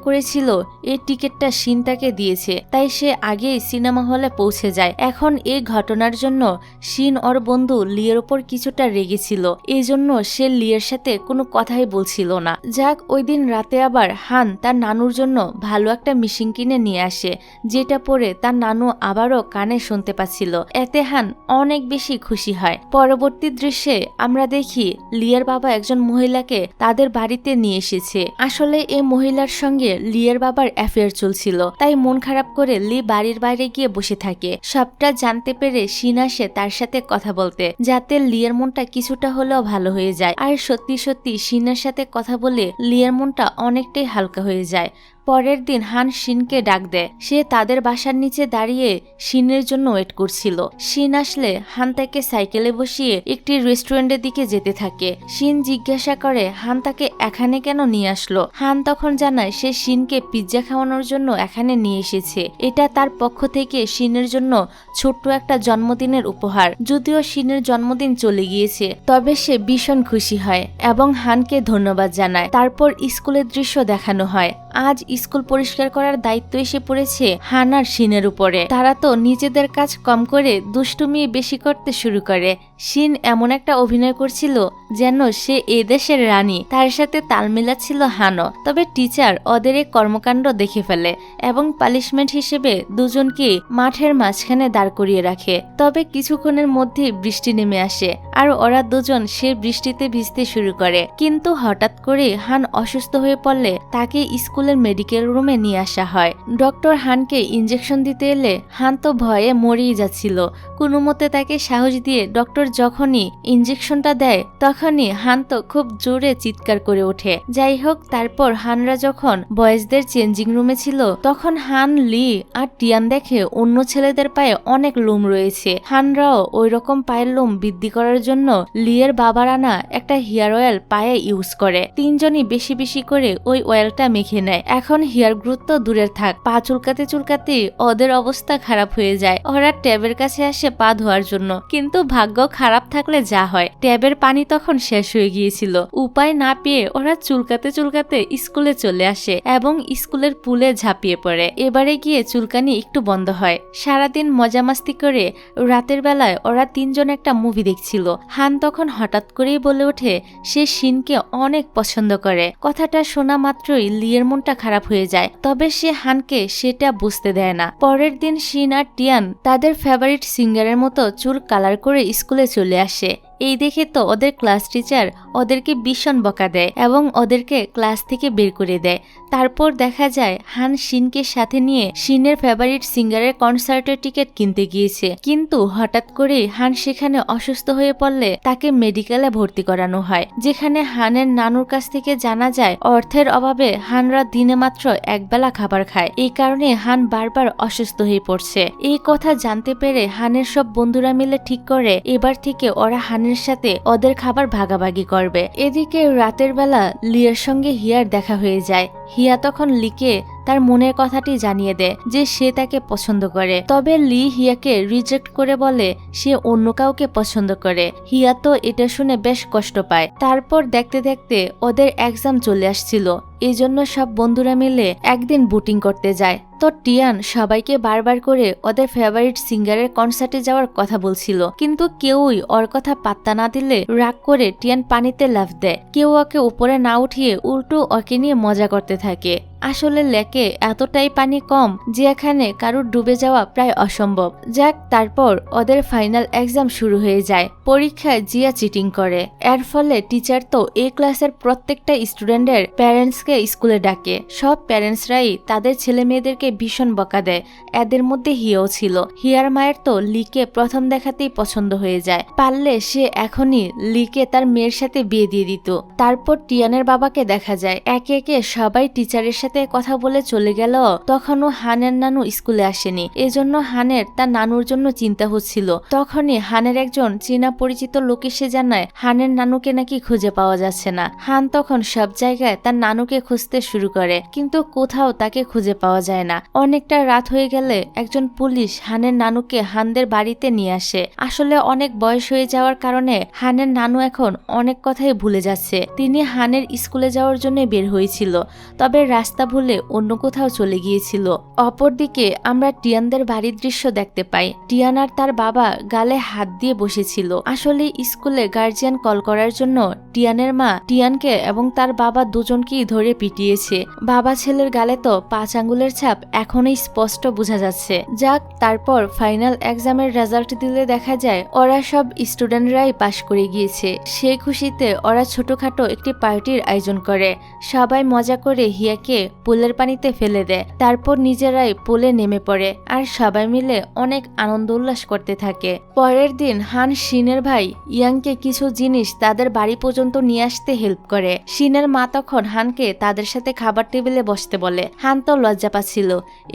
করেছিল এই টিকিটটা শিন তাকে দিয়েছে, তাই সে আগেই সিনেমা হলে পৌঁছে যায়। এখন এই ঘটনার জন্য শিন ওর বন্ধু লিয়ের ওপর কিছুটা রেগেছিল, এই জন্য সে লিয়ের সাথে কোনো কথাই বলছিল না। যাক, ওই দিন রাতে আবার হান তার নানুর জন্য ভালো একটা মেশিন কিনে নিয়ে আসে, যেটা পরে তার নানু আবারও কানে শুনতে পাচ্ছিল। এতে হান অনেক বেশি খুশি হয়। পরবর্তী দৃশ্যে আমরা দেখি লিয়ের বাবা একজন মহিলাকে তাদের বাড়িতে নিয়ে এসেছে। আসলে এই মহিলার সঙ্গে লিয়ের বাবার অ্যাফেয়ার চলছিল, তাই মন খারাপ করে লি বাড়ির বাইরে গিয়ে বসে থাকে। সবটা জানতে পেরে শিন আসে তার সাথে কথা বলতে, যাতে লিয়ের মনটা কিছুটা হলেও ভালো হয়ে যায়। আর সত্যি সত্যি শিনের সাথে কথা বলে লিয়ের মনটা অনেকটাই হালকা হয়ে যায়। পরের দিন হান শিনকে ডাক দেয়। সে তাদের বাসার নিচে দাঁড়িয়ে শিনের জন্য ওয়েট করছিল। শিন আসলে হান তাকে সাইকেলে বসিয়ে একটি রেস্টুরেন্টের দিকে যেতে থাকে। শিন জিজ্ঞাসা করে হান তাকে এখানে কেন নিয়ে আসলো। হান তখন জানায় সে শিনকে পিৎজা খাওয়ানোর জন্য এখানে নিয়ে এসেছে। এটা তার পক্ষ থেকে শিনের জন্য ছোট্ট একটা জন্মদিনের উপহার। যদিও শিনের জন্মদিন চলে গিয়েছে, তবে সে ভীষণ খুশি হয় এবং হানকে ধন্যবাদ জানায়। তারপর স্কুলের দৃশ্য দেখানো হয়। আজ স্কুল পরিষ্কার করার দায়িত্ব এসে পড়েছে হান আর শিনের উপরে। তারা তো নিজেদের কাজ কম করে দুষ্টুমি বেশি করতে শুরু করে। শিন এমন একটা অভিনয় করছিল যেন সে এদেশের রানী। তার সাথে তাল মিলাচ্ছিল হানও। তবে টিচার ওদের এই কর্মকাণ্ড দেখে ফেলে এবং পানিশমেন্ট হিসেবে দুজনকে মাঠের মাঝখানে দাঁড় করিয়ে রাখে। তবে কিছুক্ষণের মধ্যে বৃষ্টি নেমে আসে আর ওরা দুজন সে বৃষ্টিতে ভিজতে শুরু করে। কিন্তু হঠাৎ করে হান অসুস্থ হয়ে পড়লে তাকে স্কুলের মেডিকেল রুমে নিয়ে আসা হয়। ডক্টর হানকে ইঞ্জেকশন দিতে এলে হান তো ভয়ে মরেই যাচ্ছিল। কোনো মতে তাকে সাহস দিয়ে ডক্টর যখনই ইঞ্জেকশনটা দেয় তখনই হান তো খুব জোরে চিৎকার করে ওঠে। যাই হোক, তারপর হানরা যখন বয়েজদের চেঞ্জিং রুমে ছিল তখন হান, লি আর টিয়ান দেখে অন্য ছেলেদের পায়ে অনেক লোম রয়েছে। হানরাও ওই রকম পায়ের লোম বৃদ্ধি করার জন্য লিয়ের বাবার আনা একটা হেয়ার অয়েল পায়ে ইউজ করে। তিনজনই বেশি বেশি করে ওই অয়েলটা মেখে নেয়। নেয়। এখন হিয়ার গুরুত্ব দূরের থাক, পা চুলকাতে চুলকাতে ওদের অবস্থা খারাপ হয়ে যায়। ওরা ট্যাবের কাছে আসে পা ধোয়ার জন্য, কিন্তু ভাগ্য খারাপ থাকলে যা হয়, ট্যাবের পানি তখন শেষ হয়ে গিয়েছিল। উপায় না পেয়ে ওরা চুলকাতে চুলকাতে স্কুলে চলে আসে এবং স্কুলের পুলে ঝাঁপিয়ে পড়ে। এবারে গিয়ে চুলকানি একটু বন্ধ হয়। সারাদিন মজামাস্তি করে রাতের বেলায় ওরা তিনজন একটা মুভি দেখছিল। হান তখন হঠাৎ করেই বলে ওঠে সে শিনকে অনেক পছন্দ করে। কথাটা শোনা মাত্রই লিয়ের মনটা খারাপ হয়ে যায়, তবে সে হানকে সেটা বুঝতে দেয় না। পরের দিন শিন আর টিয়ান তাদের ফেভারিট সিঙ্গারের মতো চুল কালার করে স্কুলে চলে আসে। এই দেখে তো ওদের ক্লাস টিচার ওদেরকে ভীষণ বকা দেয় এবং ওদেরকে ক্লাস থেকে বের করে দেয়। তারপর দেখা যায় হান শিনকে সাথে নিয়ে শিনের ফেভারিট সিঙ্গারের কনসার্টের টিকিট কিনতে গিয়েছে, কিন্তু হঠাৎ করে হান সেখানে অসুস্থ হয়ে পড়লে তাকে মেডিকেলে ভর্তি করানো হয়, যেখানে হানের নানুর কাছ থেকে জানা যায় অর্থের অভাবে হানরা দিনে মাত্র একবেলা খাবার খায়। এই কারণে হান বারবার অসুস্থ হয়ে পড়ছে। এই কথা জানতে পেরে হানের সব বন্ধুরা মিলে ঠিক করে এবার থেকে ওরা হানের সাথে ওদের খাবার ভাগাভাগি করবে। এদিকে রাতের বেলা লিয়ার সঙ্গে হিয়ার দেখা হয়ে যায়। হিয়া তখন লিকে তার মনের কথাটি জানিয়ে দেয় যে সে তাকে পছন্দ করে, তবে লি হিয়াকে রিজেক্ট করে বলে সে অন্য কাউকে পছন্দ করে। হিয়া তো এটা শুনে বেশ কষ্ট পায়। তারপর দেখতে দেখতে ওদের এক্সাম চলে আসছিল, এই জন্য সব বন্ধুরা মিলে একদিন বুটিং করতে যায়। তো টিয়ান সবাইকে বারবার করে ওদের ফেভারিট সিঙ্গারের কনসার্টে যাওয়ার কথা বলছিল, কিন্তু কেউই ওর কথা পাত্তা না দিলে রাগ করে টিয়ান পানিতে লাফ দেয়। কেউ ওকে উপরে না উঠিয়ে উল্টো ওকে নিয়ে মজা করতে থাকে। আসলে লেকে এতটাই পানি কম যে এখানে কারুর ডুবে যাওয়া প্রায় অসম্ভব। যাক, তারপর ওদের ফাইনাল এক্সাম শুরু হয়ে যায়। পরীক্ষায় জিয়া চিটিং করে, এর ফলে টিচার তো এই ক্লাসের প্রত্যেকটা স্টুডেন্টের প্যারেন্টসকে স্কুলে ডাকে। সব প্যারেন্টসরাই তাদের ছেলে মেয়েদেরকে ভীষণ বকা দেয়, এদের মধ্যে হিয়াও ছিল। হিয়ার মায়ের তো লিকে প্রথম দেখাতেই পছন্দ হয়ে যায়, পারলে সে এখনই লিকে তার মেয়ের সাথে বিয়ে দিয়ে দিত। তারপর টিয়ানের বাবাকে দেখা যায় একে একে সবাই টিচারের সাথে কথা বলে চলে গেল। তখনও হানের নানু স্কুলে আসেনি, এজন্য হানের তার নানুর জন্য চিন্তা হচ্ছিল। তখনই হানের একজন চীনা পরিচিত লোক এসে জানায় হানের নানুকে নাকি খুঁজে পাওয়া যাচ্ছে না। হান তখন সব জায়গায় তার নানুকে খুঁজতে শুরু করে, কিন্তু কোথাও তাকে খুঁজে পাওয়া যায় না। অনেকটা রাত হয়ে গেলে একজন পুলিশ হানের নানুকে হানদের বাড়িতে নিয়ে আসে। আসলে অনেক বয়স হয়ে যাওয়ার কারণে হানের নানু এখন অনেক কথাই ভুলে যাচ্ছে। তিনি হানের স্কুলে যাওয়ার জন্য বের হয়েছিল, তবে রাস্তা ভুলে অন্য কোথাও চলে গিয়েছিল। অপরদিকে আমরা টিয়ানদের বাড়ির দৃশ্য দেখতে পাই। টিয়ান আর তার বাবা গালে হাত দিয়ে বসেছিল। আসলে স্কুলে গার্জিয়ান কল করার জন্য টিয়ানের মা টিয়ানকে এবং তার বাবা দুজনকেই ধরে পিটিয়েছে। বাবা ছেলের গালে তো 5 আঙ্গুলের ছাপ এখনই স্পষ্ট বোঝা যাচ্ছে। যাক, তারপর ফাইনাল এক্সামের রেজাল্ট দিলে দেখা যায় ওরা সব স্টুডেন্টরাই পাশ করে গিয়েছে। সেই খুশিতে ওরা ছোটখাটো একটি পার্টির আয়োজন করে। সবাই মজা করে হিয়াকে পুলের পানিতে ফেলে দেয়, তারপর নিজেরাই পুলে নেমে পড়ে আর সবাই মিলে অনেক আনন্দ উল্লাস করতে থাকে। পরের দিন হান শিনের ভাই ইয়াংকে কিছু জিনিস তাদের বাড়ি পর্যন্ত নিয়ে আসতে হেল্প করে। শিনের মা তখন হানকে তাদের সাথে খাবার টেবিলে বসতে বলে। হান তো লজ্জা পাচ্ছিল,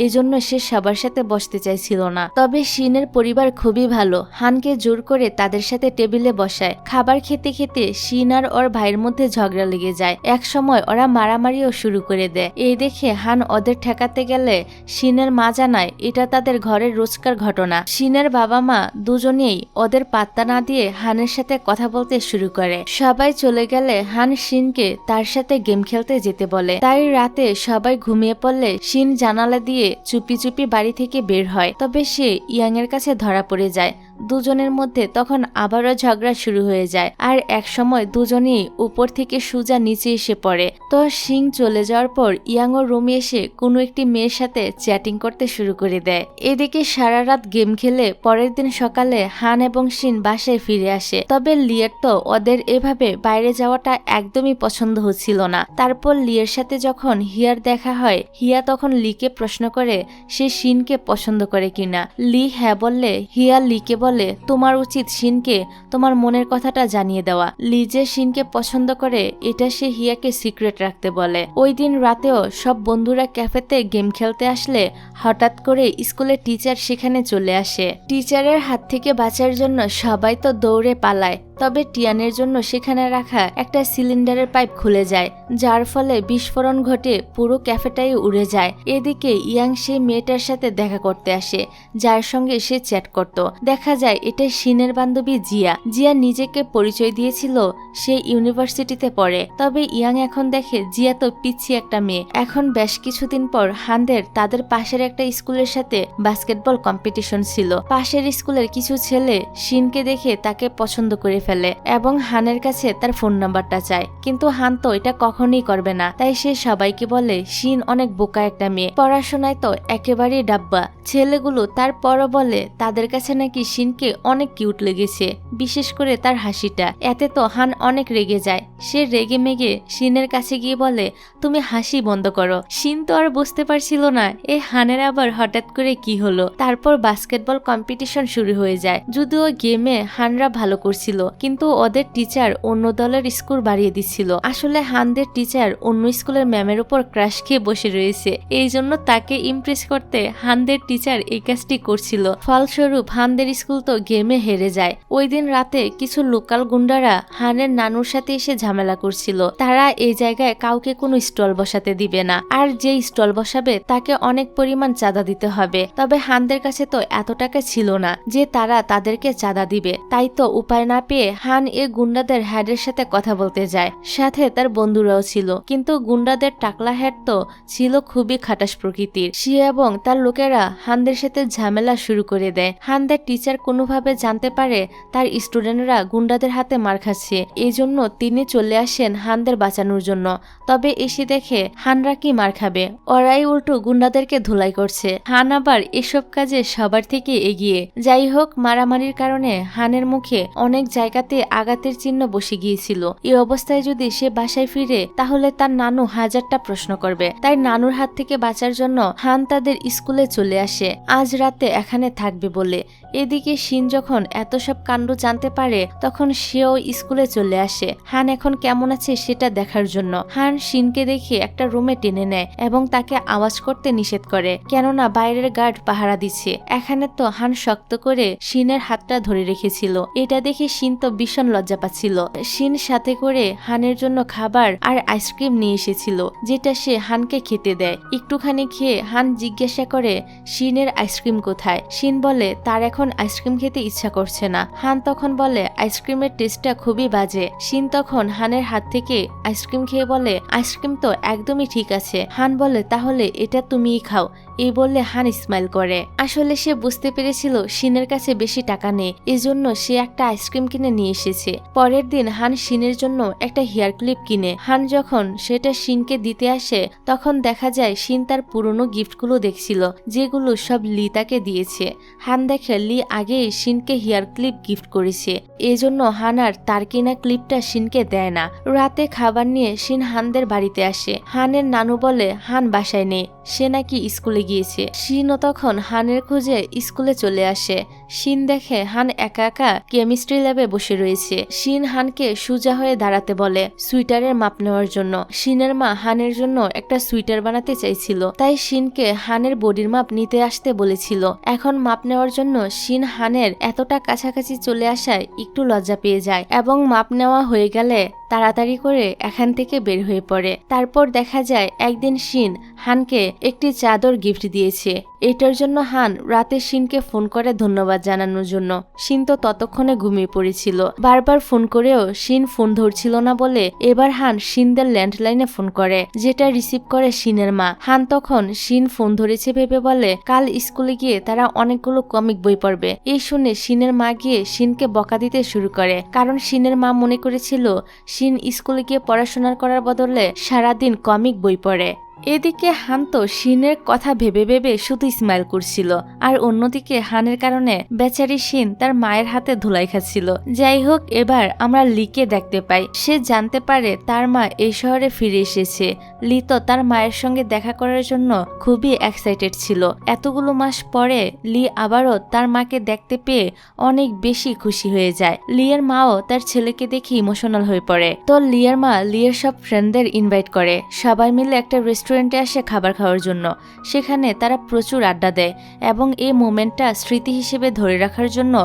এজন্য সে সবার সাথে বসতে চাইছিল না। তবে শিনের পরিবার খুবই ভালো, হানকে জোর করে তাদের সাথে টেবিলে বসায়। খাবার খেতে খেতে শিন আর ওর ভাইয়ের মধ্যে ঝগড়া লেগে যায়। এক সময় ওরা মারামারিও শুরু করে দেয়। এই দেখে হান ওদের ঠেকাতে গেলে শিনের মা জানায় এটা তাদের ঘরের রোজকার ঘটনা। শিনের বাবা মা দুজনেই ওদের পাত্তা না দিয়ে হানের সাথে কথা বলতে শুরু করে। সবাই চলে গেলে হান শিনকে তার সাথে গেম খেলতে যেতে বলে। তাই রাতে সবাই ঘুমিয়ে পড়লে শিন জানালা দিয়ে চুপি চুপি বাড়ি থেকে বের হয়, তবে সে ইয়াং এর কাছে ধরা পড়ে যায়। দুজনের মধ্যে তখন আবারও ঝগড়া শুরু হয়ে যায় আর এক সময় দুজনেই উপর থেকে সোজা নিচে এসে পড়ে। তো শিং চলে যাওয়ার পর ইয়াং ও রুমে এসে কোনো একটি মেয়ের সাথে চ্যাটিং করতে শুরু করে দেয়। এদিকে সারা রাত গেম খেলে পরের দিন সকালে হান এবং শিন বাসায় ফিরে আসে। তবে লিয়ের তো ওদের এভাবে বাইরে যাওয়াটা একদমই পছন্দ হচ্ছিল না। তারপর লিয়ের সাথে যখন হিয়ার দেখা হয়, হিয়া তখন লিকে প্রশ্ন করে সে শিনকে পছন্দ করে কিনা। লি হ্যাঁ বললে হিয়া লিকে বলে তোমার উচিত শিনকে তোমার মনের কথাটা জানিয়ে দেওয়া। লি যে শিনকে পছন্দ করে এটা সে হিয়াকে সিক্রেট রাখতে বলে। ওই দিন রাতেও সব বন্ধুরা ক্যাফেতে গেম খেলতে আসলে হঠাৎ করে স্কুলে টিচার সেখানে চলে আসে। টিচারের হাত থেকে বাঁচার জন্য সবাই তো দৌড়ে পালায়। তবে টিয়ানের জন্য সেখানে রাখা একটা সিলিন্ডারের পাইপ খুলে যায়, যার ফলে বিস্ফোরণ ঘটে, পুরো ক্যাফেটাই উড়ে যায়। এদিকে ইয়াং সেই মেয়েটার সাথে দেখা করতে আসে, যার সঙ্গে সে চ্যাট করত। দেখা যায় এটা শিনের বান্ধবী জিয়া। জিয়া নিজেকে পরিচয় দিয়েছিল সে ইউনিভার্সিটিতে পড়ে, তবে ইয়াং এখন দেখে জিয়া তো পিচ্ছি একটা মেয়ে। এখন বেশ কিছুদিন পর হানদের তাদের পাশের একটা স্কুলের সাথে বাস্কেটবল কম্পিটিশন ছিল। পাশের স্কুলের কিছু ছেলে শিনকে দেখে তাকে পছন্দ করে ফেলে এবং হানের কাছে তার ফোন নাম্বারটা চায়, কিন্তু হান তো এটা কখনোই করবে না। তাই সে সবাইকে বলে শিন অনেক বোকা একটা মেয়ে, পড়াশোনায় তো একেবারেই ডাব্বা। ছেলেগুলো তারপরও বলে তাদের কাছে নাকি শিনকে অনেক কিউট লেগেছে, বিশেষ করে তার হাসিটা। এতে তো হান অনেক রেগে যায়। সে রেগে মেগে শিনের কাছে গিয়ে বলে, তুমি হাসি বন্ধ করো। শিন তো আর বুঝতে পারছিল না এই হানের আবার হঠাৎ করে কি হলো। তারপর বাস্কেটবল কম্পিটিশন শুরু হয়ে যায়। যদিও গেমে হানরা ভালো করছিল, কিন্তু ওদের টিচার অন্য দলের স্কোর বাড়িয়ে দিচ্ছিল। আসলে হানদের টিচার অন্য স্কুলের ম্যামের উপর ক্রাশ খেয়ে বসে রয়েছে, এই জন্য তাকে ইমপ্রেস করতে হানদের টিচার এই কাজটি করছিল। ফলস্বরূপ হানদের স্কুল তো গেমে হেরে যায়। ওই দিন রাতে কিছু লোকাল গুন্ডারা হানের নানুর সাথে এসে ঝামেলা করছিল। তারা এই জায়গায় কাউকে কোনো স্টল বসাতে দিবে না, আর যে স্টল বসাবে তাকে অনেক পরিমাণ চাঁদা দিতে হবে। তবে হানদের কাছে তো এত টাকা ছিল না যে তারা তাদেরকে চাঁদা দিবে। তাই তো উপায় না পেয়ে হান এ গুন্ডাদের হেডের সাথে কথা বলতে যায়, সাথে তার বন্ধুরাও ছিল। কিন্তু গুন্ডাদের টাকলা হেড তো ছিল খুবই খাটাস প্রকৃতির। সে এবং তার লোকেরা হানদের সাথে ঝামেলা শুরু করে দেয়। হানদের টিচার কোনোভাবে জানতে পারে তার স্টুডেন্টরা গুন্ডাদের হাতে মার খাচ্ছে, এই জন্য তিনি চলে আসেন হানদের বাঁচানোর জন্য। তবে এসে দেখে হানরা কি মার খাবে, ওরাই উল্টো গুন্ডাদেরকে ধুলাই করছে। হান আবার এসব কাজে সবার থেকে এগিয়ে। যাই হোক, মারামারির কারণে হানের মুখে অনেক জায়গাতে আঘাতের চিহ্ন বসে গিয়েছিল। এই অবস্থায় যদি সে বাসায় ফিরে তাহলে তার নানু হাজারটা প্রশ্ন করবে। তাই নানুর হাত থেকে বাঁচার জন্য হান তাদের স্কুলে চলে আসে, আজ রাতে এখানে থাকবে বলে। এদিকে শিন যখন এত সব কাণ্ড জানতে পারে তখন সেও স্কুলে চলে আসে হান এখন কেমন আছে সেটা দেখার জন্য। হান শিনকে দেখে একটা রুমে টেনে নেয় এবং তাকে আওয়াজ করতে নিষেধ করে, কেননা বাইরের গার্ড পাহারা দিচ্ছে। এখানে তো হান শক্ত করে শিনের হাতটা ধরে রেখেছিল। এটা দেখে শিন তো ভীষণ লজ্জা পাচ্ছিল। শিন সাথে করে হানের জন্য খাবার আর আইসক্রিম নিয়ে এসেছিল, যেটা সে হানকে খেতে দেয়। একটুখানি খেয়ে হান জিজ্ঞাসা করে শিনের আইসক্রিম কোথায়। শিন বলে তার এখন আইসক্রিম খেতে ইচ্ছা করছে না। হান তখন বলে আইসক্রিমের টেস্টটা খুবই বাজে। শিন তখন হানের হাত থেকে আইসক্রিম খেয়ে বলে আইসক্রিম তো একদমই ঠিক আছে। হান বলে তাহলে এটা তুমিই খাও। এই বললে হান স্মাইল করে। আসলে সে বুঝতে পেরেছিল শিনের কাছে বেশি টাকা নেই, এজন্য সে একটা আইসক্রিম কিনে নিয়ে এসেছে। পরের দিন হান শিনের জন্য একটা হেয়ার ক্লিপ কিনে। হান যখন সেটা শিনকে দিতে আসে তখন দেখা যায় শিন তার পুরনো গিফটগুলো দেখছিল, যেগুলো সব লি তাকে দিয়েছে। হান দেখে লি আগেই শিনকে হেয়ার ক্লিপ গিফট করেছে, এজন্য হান আর তার কিনা ক্লিপটা শিনকে দেয় না। রাতে খাবার নিয়ে শিন হানদের বাড়িতে আসে। হানের নানু বলে হান বাসায় নেই, সে নাকি স্কুলে গিয়েছে। শিনও তখন হানের খোঁজে স্কুলে চলে আসে। শিন দেখে হান একা একা কেমিস্ট্রি ল্যাবে বসে রয়েছে। শিন হানকে সোজা হয়ে দাঁড়াতে বলে সুইটারের মাপ নেওয়ার জন্য। শিনের মা হানের জন্য একটা সুইটার বানাতে চাইছিল, তাই শিনকে হানের বডির মাপ নিতে আসতে বলেছিল। এখন মাপ নেওয়ার জন্য শিন হানের এতটা কাছাকাছি চলে আসায় একটু লজ্জা পেয়ে যায় এবং মাপ নেওয়া হয়ে গেলে তাড়াতাড়ি করে এখান থেকে বের হয়ে পড়ে। তারপর দেখা যায় একদিন শিন হানকে একটি চাদর গিফট দিয়েছে। এটার জন্য হান রাতে শিনকে ফোন করে ধন্যবাদ জানানোর জন্য। শিন তো ততক্ষণে ঘুমিয়ে পড়েছিল। বারবার ফোন করেও শিন ফোন ধরছিল না বলে এবার হান শিনদের ল্যান্ডলাইনে ফোন করে, যেটা রিসিভ করে শিনের মা। হান তখন শিন ফোন ধরেছে ভেবে বলে কাল স্কুলে গিয়ে তারা অনেকগুলো কমিক বই পড়বে। এই শুনে শিনের মা গিয়ে শিনকে বকা দিতে শুরু করে, কারণ শিনের মা মনে করেছিল শিন স্কুলে গিয়ে পড়াশোনা করার বদলে সারাদিন কমিক বই পড়ে। এদিকে হান তো শিনের কথা ভেবে ভেবে শুধু স্মাইল করছিল, আর অন্যদিকে হানের কারণে বেচারি শিন তার মায়ের হাতে ধুলাই খাচ্ছিল। যাই হোক, এবার আমরা লিকে দেখতে পাই। সে জানতে পারে তার মা এই শহরে ফিরে এসেছে। লি তো তার মায়ের সঙ্গে দেখা করার জন্য খুবই এক্সাইটেড ছিল। এতগুলো মাস পরে লি আবারও তার মাকে দেখতে পেয়ে অনেক বেশি খুশি হয়ে যায়। লিয়ের মাও তার ছেলেকে দেখে ইমোশনাল হয়ে পড়ে। তো লিয়ের মা লিয়ের সব ফ্রেন্ডদের ইনভাইট করে, সবাই মিলে একটা রেস্টুরেন্ট রেস্টুরেন্টে আসে খাবার খাওয়ার জন্য। সেখানে তারা প্রচুর আড্ডা দেয় এবং এই মোমেন্টটা স্মৃতি হিসেবে ধরে রাখার জন্য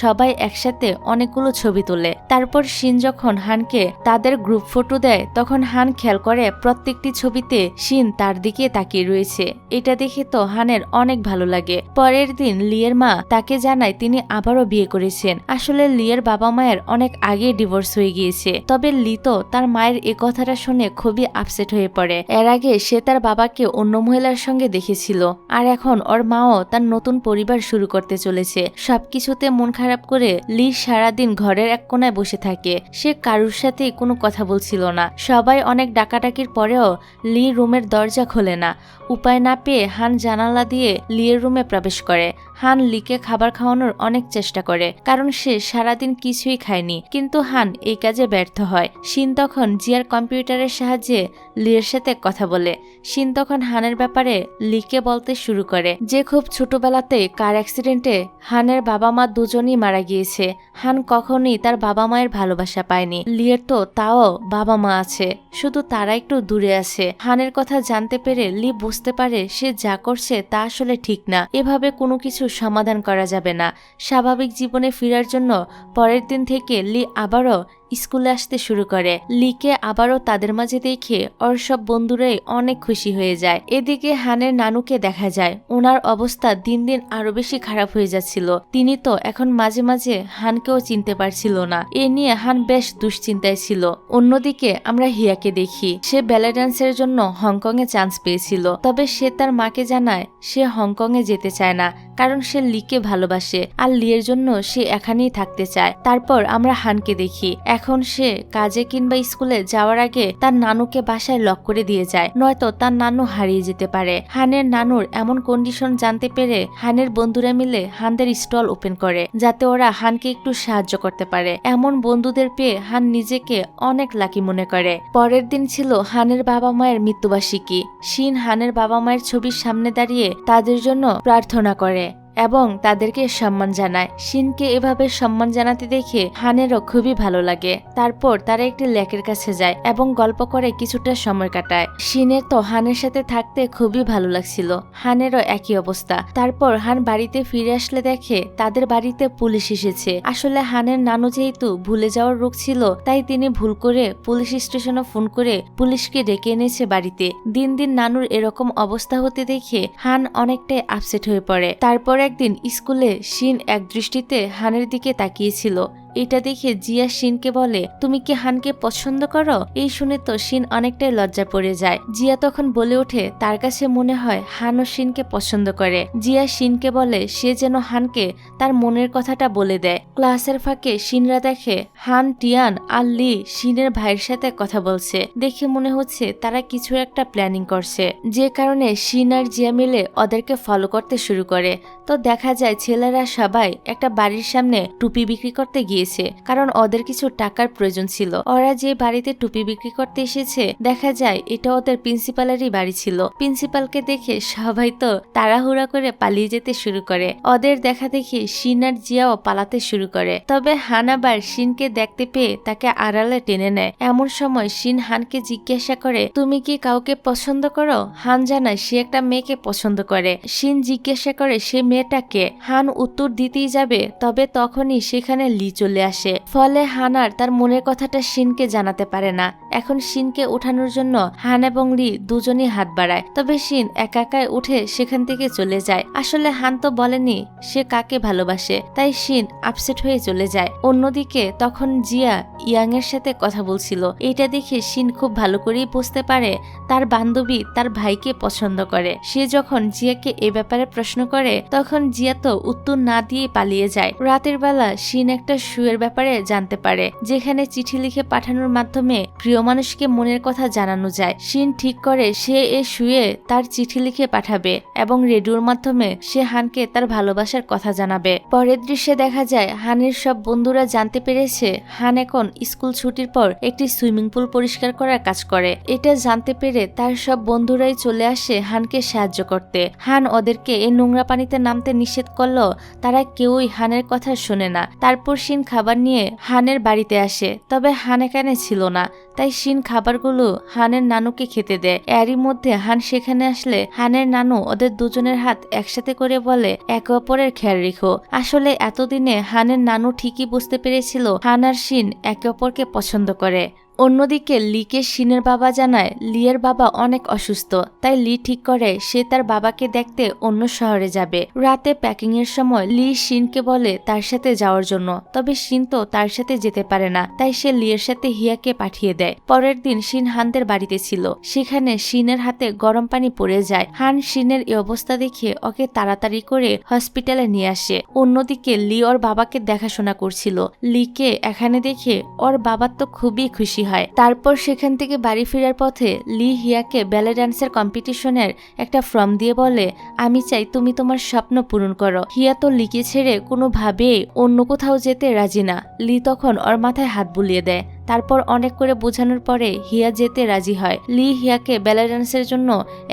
সবাই একসাথে অনেকগুলো ছবি তোলে। তারপর শিন যখন হানকে তাদের গ্রুপ ফটো দেয় তখন হান খেয়াল করে প্রত্যেকটি ছবিতে শিন তার দিকে তাকিয়ে রয়েছে। এটা দেখে তো হানের অনেক ভালো লাগে। পরের দিন লিয়ের মা তাকে জানায় তিনি আবারও বিয়ে করেছেন। আসলে লিয়ের বাবা মায়ের অনেক আগে ডিভোর্স হয়ে গিয়েছে। তবে লি তো তার মায়ের এ কথাটা শুনে খুবই আপসেট হয়ে পড়ে। এর আগে সে তার বাবাকে অন্য মহিলার সঙ্গে দেখেছিল, আর এখন ওর মাও তার নতুন পরিবার শুরু করতে চলেছে। সবকিছুতে মন খারাপ করে লি সারাদিন ঘরের এক কোনায় বসে থাকে। সে কারুর সাথে কোনো কথা বলছিল না। সবাই অনেক ডাকাডাকির পরেও লি রুমের দরজা খোলে না। উপায় না পেয়ে হান জানালা দিয়ে লিয়ের রুমে প্রবেশ করে। হান লিকে খাবার খাওয়ানোর অনেক চেষ্টা করে, কারণ সে সারাদিন কিছুই খায়নি, কিন্তু হান এই কাজে ব্যর্থ হয়। শিন তখন জিয়ার কম্পিউটারের সাহায্যে লিয়ের সাথে কথা বলে। শিন তখন হানের ব্যাপারে লিকে বলতে শুরু করে যে খুব ছোটবেলাতে কার অ্যাক্সিডেন্টে হানের বাবা মা দুজনই মারা গিয়েছে। হান কখনই তার বাবা মায়ের ভালোবাসা পায়নি। লিয়ের তো তাও বাবা মা আছে, শুধু তারা একটু দূরে আছে। হানের কথা জানতে পেরে লি বুঝতে পারে সে যা করছে তা আসলে ঠিক না। এভাবে কোনো কিছু সমাধান করা যাবে না। স্বাভাবিক জীবনে ফেরার জন্য পরের দিন থেকে লি আবারও স্কুলে আসতে শুরু করে। লিকে আবারও তাদের মাঝে দেখে ওর সব বন্ধুরাই অনেক খুশি হয়ে যায়। এদিকে হানের নানুকে দেখা যায় ওনার অবস্থা দিন দিন আরো বেশি খারাপ হয়ে যাচ্ছিল। তিনি তো এখন মাঝে মাঝে হানকেও চিনতে পারছিল না। এ নিয়ে হান বেশ দুশ্চিন্তায় ছিল। অন্যদিকে আমরা হিয়াকে দেখি, সে ব্যালে ডান্সের জন্য হংকং এ চান্স পেয়েছিল। তবে সে তার মাকে জানায় সে হংকং এ যেতে চায় না, কারণ সে লিকে ভালোবাসে আর লিয়ের জন্য সে এখানেই থাকতে চায়। তারপর আমরা হানকে দেখি, এখন সে কাজে কিংবা স্কুলে যাওয়ার আগে তার নানুকে বাসায় লক করে দিয়ে যায়, নয়তো তার নানু হারিয়ে যেতে পারে। হানের নানুর এমন কন্ডিশন জানতে পেরে হানের বন্ধুরা মিলে হানদের স্টল ওপেন করে, যাতে ওরা হানকে একটু সাহায্য করতে পারে। এমন বন্ধুদের পেয়ে হান নিজেকে অনেক লাকি মনে করে। পরের দিন ছিল হানের বাবা মায়ের মৃত্যুবার্ষিকী। শিন হানের বাবা মায়ের ছবির সামনে দাঁড়িয়ে তাদের জন্য প্রার্থনা করে এবং তাদেরকে সম্মান জানায়। শিনকে এভাবে সম্মান জানাতে দেখে হানেরও খুবই ভালো লাগে। তারপর তারা একটি লেকের কাছে যায় এবং গল্প করে কিছুটা সময় কাটায়। শিনের তো হানের সাথে থাকতে খুবই ভালো লাগছিল। হানেরও একই অবস্থা। তারপর হান বাড়িতে ফিরে আসলে দেখে তাদের বাড়িতে পুলিশ এসেছে। আসলে হানের নানু যেহেতু ভুলে যাওয়ার রোগ ছিল, তাই তিনি ভুল করে পুলিশ স্টেশনে ফোন করে পুলিশকে ডেকে এনেছে বাড়িতে। দিন দিন নানুর এরকম অবস্থা হতে দেখে হান অনেকটাই আপসেট হয়ে পড়ে। তারপর একদিন স্কুলে শিন এক দৃষ্টিতে হানের দিকে তাকিয়েছিল। এটা দেখে জিয়া শিনকে বলে, তুমি কি হানকে পছন্দ করো? এই শুনে তো শিন অনেকটাই লজ্জা পড়ে যায়। জিয়া তখন বলে ওঠে তার কাছে মনে হয় হান ও শিনকে পছন্দ করে। জিয়া শিনকে বলে সে যেন হানকে তার মনের কথাটা বলে দেয়। ক্লাসের ফাঁকে শিনরা দেখে হান, টিয়ান আর লি শিনের ভাইয়ের সাথে কথা বলছে। দেখে মনে হচ্ছে তারা কিছু একটা প্ল্যানিং করছে, যে কারণে শিন আর জিয়া মিলে ওদেরকে ফলো করতে শুরু করে। তো দেখা যায় ছেলেরা সবাই একটা বাড়ির সামনে টুপি বিক্রি করতে গিয়ে, কারণ ওদের কিছু টাকার প্রয়োজন ছিল। ওরা যে বাড়িতে টুপি বিক্রি করতে এসেছে দেখা যায় এটা ওদের প্রিন্সিপালেরই বাড়ি ছিল। প্রিন্সিপালকে দেখে সবাই তো তাড়াহুড়া করে পালিয়ে যেতে শুরু করে। ওদের দেখা দেখে শিন আর জিয়াও পালাতে শুরু করে। তবে হান আবার শিনকে দেখতে পেয়ে তাকে আড়ালে টেনে নেয়। এমন সময় শিন হানকে জিজ্ঞাসা করে তুমি কি কাউকে পছন্দ করো? হান জানায় সে একটা মেয়েকে পছন্দ করে। শিন জিজ্ঞাসা করে সে মেয়েটাকে। হান উত্তর দিতেই যাবে, তবে তখনই সেখানে লি চলে আসে। ফলে হান আর তার মনের কথাটা শিনকে জানাতে পারে না। এখন শিনকে উঠানোর জন্য হান এবং লি দুজনই হাত বাড়ায়, তবে শিন একা একাই উঠে সেখান থেকে চলে যায়। আসলে হান তো বলেনি সে কাকে ভালোবাসে, তাই শিন আপসেট হয়ে চলে যায়। অন্যদিকে তখন জিয়া ইয়াং এর সাথে কথা বলছিল। এটা দেখে শিন খুব ভালো করেই বুঝতে পারে তার বান্ধবী তার ভাইকে পছন্দ করে। সে যখন জিয়াকে এ ব্যাপারে প্রশ্ন করে তখন জিয়া তো উত্তর না দিয়ে পালিয়ে যায়। রাতের বেলা শিন একটা শুয়ের ব্যাপারে জানতে পারে, যেখানে চিঠি লিখে পাঠানোর মাধ্যমে প্রিয় মানুষকে মনের কথা জানানো যায়। শিন ঠিক করে সে এ শুয়ে তার চিঠি লিখে পাঠাবে এবং রেডিওর মাধ্যমে সে হানকে তার ভালোবাসার কথা জানাবে। পরের দৃশ্যে দেখা যায় হানের সব বন্ধুরা জানতে পেরেছে হান এখন স্কুল ছুটির পর একটি সুইমিং পুল পরিষ্কার করার কাজ করে। এটা জানতে পেরে তার সব বন্ধুরাই চলে আসে হানকে সাহায্য করতে। হান ওদেরকে এই নোংরা পানিতে নামতে নিষেধ করলেও তারা কেউই হানের কথা শোনে না। তারপর শিন খাবার নিয়ে হানের বাড়িতে আসে, তবে হান এখানে ছিল না। তাই শিন খাবারগুলো হানের নানুকে খেতে দেয়। এরই মধ্যে হান সেখানে আসলে হানের নানু ওদের দুজনের হাত একসাথে করে বলে একে অপরের খেয়াল রেখো। আসলে এতদিনে হানের নানু ঠিকই বুঝতে পেরেছিল হান আর শিন একে অপরকে পছন্দ করে। অন্যদিকে লিকে শিনের বাবা জানায় লিয়ের বাবা অনেক অসুস্থ, তাই লি ঠিক করে সে তার বাবাকে দেখতে অন্য শহরে যাবে। রাতে প্যাকিং এর সময় লি শিনকে বলে তার সাথে যাওয়ার জন্য, তবে শিন তো তার সাথে যেতে পারে না, তাই সে লিয়ের সাথে হিয়াকে পাঠিয়ে দেয়। পরের দিন শিন হানদের বাড়িতে ছিল, সেখানে শিনের হাতে গরম পানি পড়ে যায়। হান শিনের এই অবস্থা দেখে ওকে তাড়াতাড়ি করে হসপিটালে নিয়ে আসে। অন্যদিকে লি ওর বাবাকে দেখাশোনা করছিল। লিকে এখানে দেখে ওর বাবা তো খুবই খুশি হয়। তারপর সেখান থেকে বাড়ি ফেরার পথে লি হিয়াকে ব্যালে ডান্সের কম্পিটিশনের একটা ফর্ম দিয়ে বলে আমি চাই তুমি তোমার স্বপ্ন পূরণ করো। হিয়া তো লিকে ছেড়ে কোনোভাবেই অন্য কোথাও যেতে রাজি না। লি তখন ওর মাথায় হাত বুলিয়ে দেয়। তারপর অনেক করে বোঝানোর পরে হিয়া যেতে রাজি হয়। লি হিয়াকে ব্যালে ডান্সের জন্য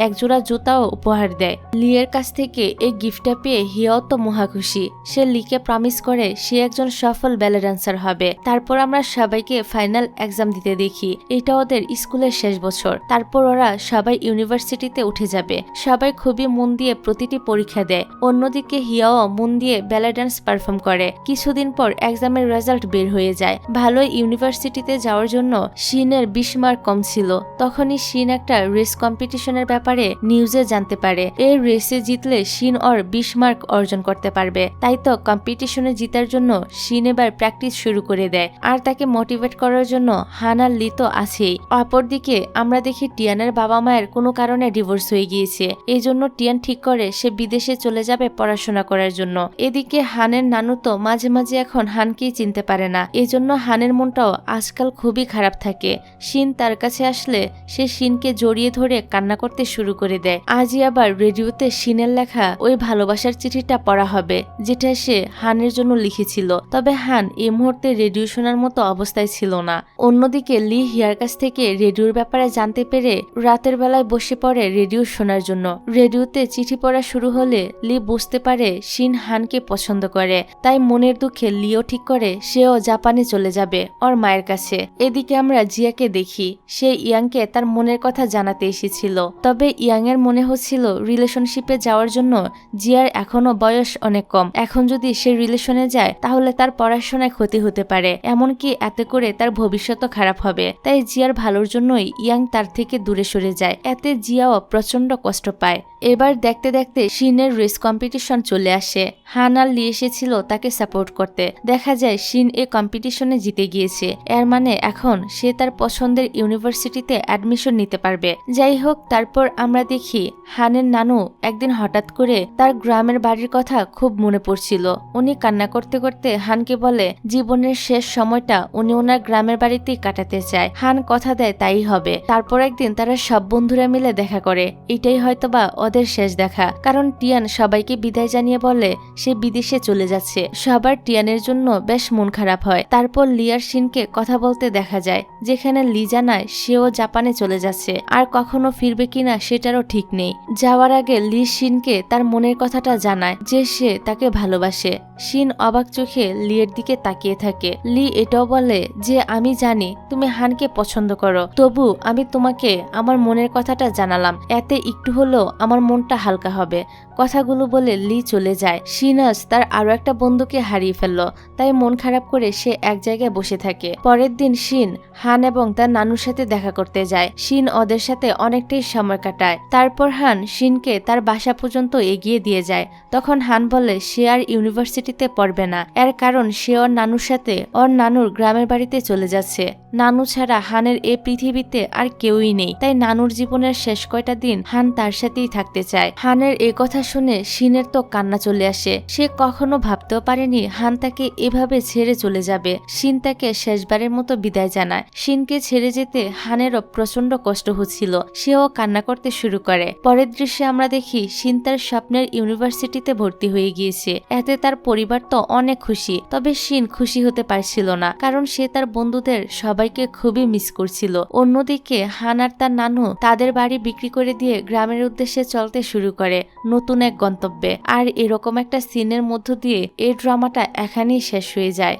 একজোড়া জুতাও উপহার দেয়। লিয়ের কাছ থেকে এই গিফটটা পেয়ে হিয়াও তো মহা খুশি। সে লিকে প্রমিস করে সে একজন সফল ব্যালে ডান্সার হবে। তারপর আমরা সবাইকে ফাইনাল এক্সাম দিতে দেখি। এটা ওদের স্কুলের শেষ বছর। তারপর ওরা সবাই ইউনিভার্সিটিতে উঠে যাবে। সবাই খুবই মন দিয়ে প্রতিটি পরীক্ষা দেয়। অন্যদিকে হিয়াও মন দিয়ে ব্যালে ডান্স পারফর্ম করে। কিছুদিন পর এক্সামের রেজাল্ট বের হয়ে যায়। ভালো ইউনিভার্সিটিতে যাওয়ার জন্য শিনের 20 মার্ক কম ছিল। তখনই শিন একটা রেস কম্পিটিশনের ব্যাপারে নিউজে জানতে পারে। এই রেসে জিতলে শিন ওর 20 মার্ক অর্জন করতে পারবে। তাই তো কম্পিটিশনে জিতার জন্য শিন এবার প্র্যাকটিস শুরু করে দেয়। আর তাকে মোটিভেট করার জন্য হান আর লি তো আছেই। অপরদিকে আমরা দেখি টিয়ানের বাবা মায়ের কোনো কারণে ডিভোর্স হয়ে গিয়েছে। এই জন্য টিয়ান ঠিক করে সে বিদেশে চলে যাবে পড়াশোনা করার জন্য। এদিকে হানের নানু তো মাঝে মাঝে এখন হানকেই চিনতে পারে না। এজন্য হানের মনটাও আজকাল খুবই খারাপ থাকে। শিন তার কাছে আসলে সে শিনকে জড়িয়ে ধরে কান্না করতে শুরু করে দেয়। আজই আবার রেডিওতে শিনের লেখা ওই ভালোবাসার চিঠিটা পড়া হবে, যেটা সে হানের জন্য লিখেছিল। তবে হান এই মুহূর্তে রেডিও শোনার মতো অবস্থায় ছিল না। অন্যদিকে লি হিয়ার কাছ থেকে রেডিওর ব্যাপারে জানতে পেরে রাতের বেলায় বসে পড়ে রেডিও শোনার জন্য। রেডিওতে চিঠি পড়া শুরু হলে লি বুঝতে পারে শিন হানকে পছন্দ করে। তাই মনের দুঃখে লিও ঠিক করে সেও জাপানে চলে যাবে ওর মায়ের কাছে। এদিকে আমরা জিয়াকে দেখি, সে ইয়াংকে তার মনের কথা জানাতে এসেছিল। তবে ইয়াং এর মনে হচ্ছিল রিলেশনশিপে যাওয়ার জন্য জিয়ার এখনো বয়স অনেক কম। এখন যদি সে রিলেশনে যায় তাহলে তার পড়াশোনায় ক্ষতি হতে পারে, এমনকি এতে করে তার ভবিষ্যৎও খারাপ হবে। তাই জিয়ার ভালোর জন্যই ইয়াং তার থেকে দূরে সরে যায়। এতে জিয়াও প্রচন্ড কষ্ট পায়। এবার দেখতে দেখতে শিনের রেস কম্পিটিশন চলে আসে। হান আর লি এসেছিল তাকে সাপোর্ট করতে। দেখা যায় শিন এ কম্পিটিশনে জিতে গিয়েছে। এর মানে এখন সে তার পছন্দের ইউনিভার্সিটিতে অ্যাডমিশন নিতে পারবে। যাই হোক, তারপর আমরা দেখি হানের নানু একদিন হঠাৎ করে তার গ্রামের বাড়ির কথা খুব মনে পড়ছিল। উনি কান্না করতে করতে হানকে বলে জীবনের শেষ সময়টা উনি ওনার গ্রামের বাড়িতেই কাটাতে চায়। হান কথা দেয় তাই হবে। তারপর একদিন তারা সব বন্ধুরা মিলে দেখা করে। এটাই হয়তোবা ওদের শেষ দেখা, কারণ টিয়ান সবাইকে বিদায় জানিয়ে বলে সে বিদেশে চলে যাচ্ছে। সবার টিয়ানের জন্য বেশ মন খারাপ হয়। তারপর লিয়ার শিনকে কথা বলতে দেখা যায়, যেখানে লি জানায় সেও জাপানে চলে যাচ্ছে, আর কখনো ফিরবে কিনা সেটারও ঠিক নেই। যাওয়ার আগে লি শিনকে তার মনের কথাটা জানায় যে সে তাকে ভালোবাসে। শিন অবাক চোখে লিয়ের দিকে তাকিয়ে থাকে। লি এটাও বলে যে আমি জানি তুমি হানকে পছন্দ করো, তবু আমি তোমাকে আমার মনের কথাটা জানালাম, এতে একটু হলেও আমার মনটা হালকা হবে। কথাগুলো বলে লি চলে যায়। শিনাজ তার আরো একটা বন্ধুকে হারিয়ে ফেললো, তাই মন খারাপ করে সে এক জায়গায় বসে থাকে। পরের দিন শিন হান এবং তার নানুর সাথে দেখা করতে যায়। শিন ওদের সাথে অনেকটাই সময় কাটায়। তারপর হান শিনকে তার বাসা পর্যন্ত এগিয়ে দিয়ে যায়। তখন হান বলে সে আর ইউনিভার্সিটিতে পড়বে না, এর কারণ সে ওর নানুর সাথে ওর নানুর গ্রামের বাড়িতে চলে যাচ্ছে। নানু ছাড়া হানের এই পৃথিবীতে আর কেউই নেই, তাই নানুর জীবনের শেষ কয়টা দিন হান তার সাথেই থাকতে চায়। হানের এই কথা শুনে শিনের তো কান্না চলে আসে। সে কখনো ভাবতেও পারেনি হান তাকে এভাবে ছেড়ে চলে যাবে। শিন তাকে শেষবারের মতো বিদায় জানায়। শিনকে ছেড়ে যেতে হানেরও প্রচন্ড কষ্ট হচ্ছিল, সেও কান্না করতে শুরু করে। পরের দৃশ্যে আমরা দেখি শিন তার স্বপ্নের ইউনিভার্সিটিতে ভর্তি হয়ে গিয়েছে। এতে তার পরিবার তো অনেক খুশি, তবে শিন খুশি হতে পারছিল না, কারণ সে তার বন্ধুদের সবাইকে খুবই মিস করছিল। অন্যদিকে হান আর তার নানু তাদের বাড়ি বিক্রি করে দিয়ে গ্রামের উদ্দেশ্যে চলতে শুরু করে নতুন এক গন্তব্যে। আর এরকম একটা সিনের মধ্য দিয়ে এই ড্রামাটা এখানেই শেষ হয়ে যায়।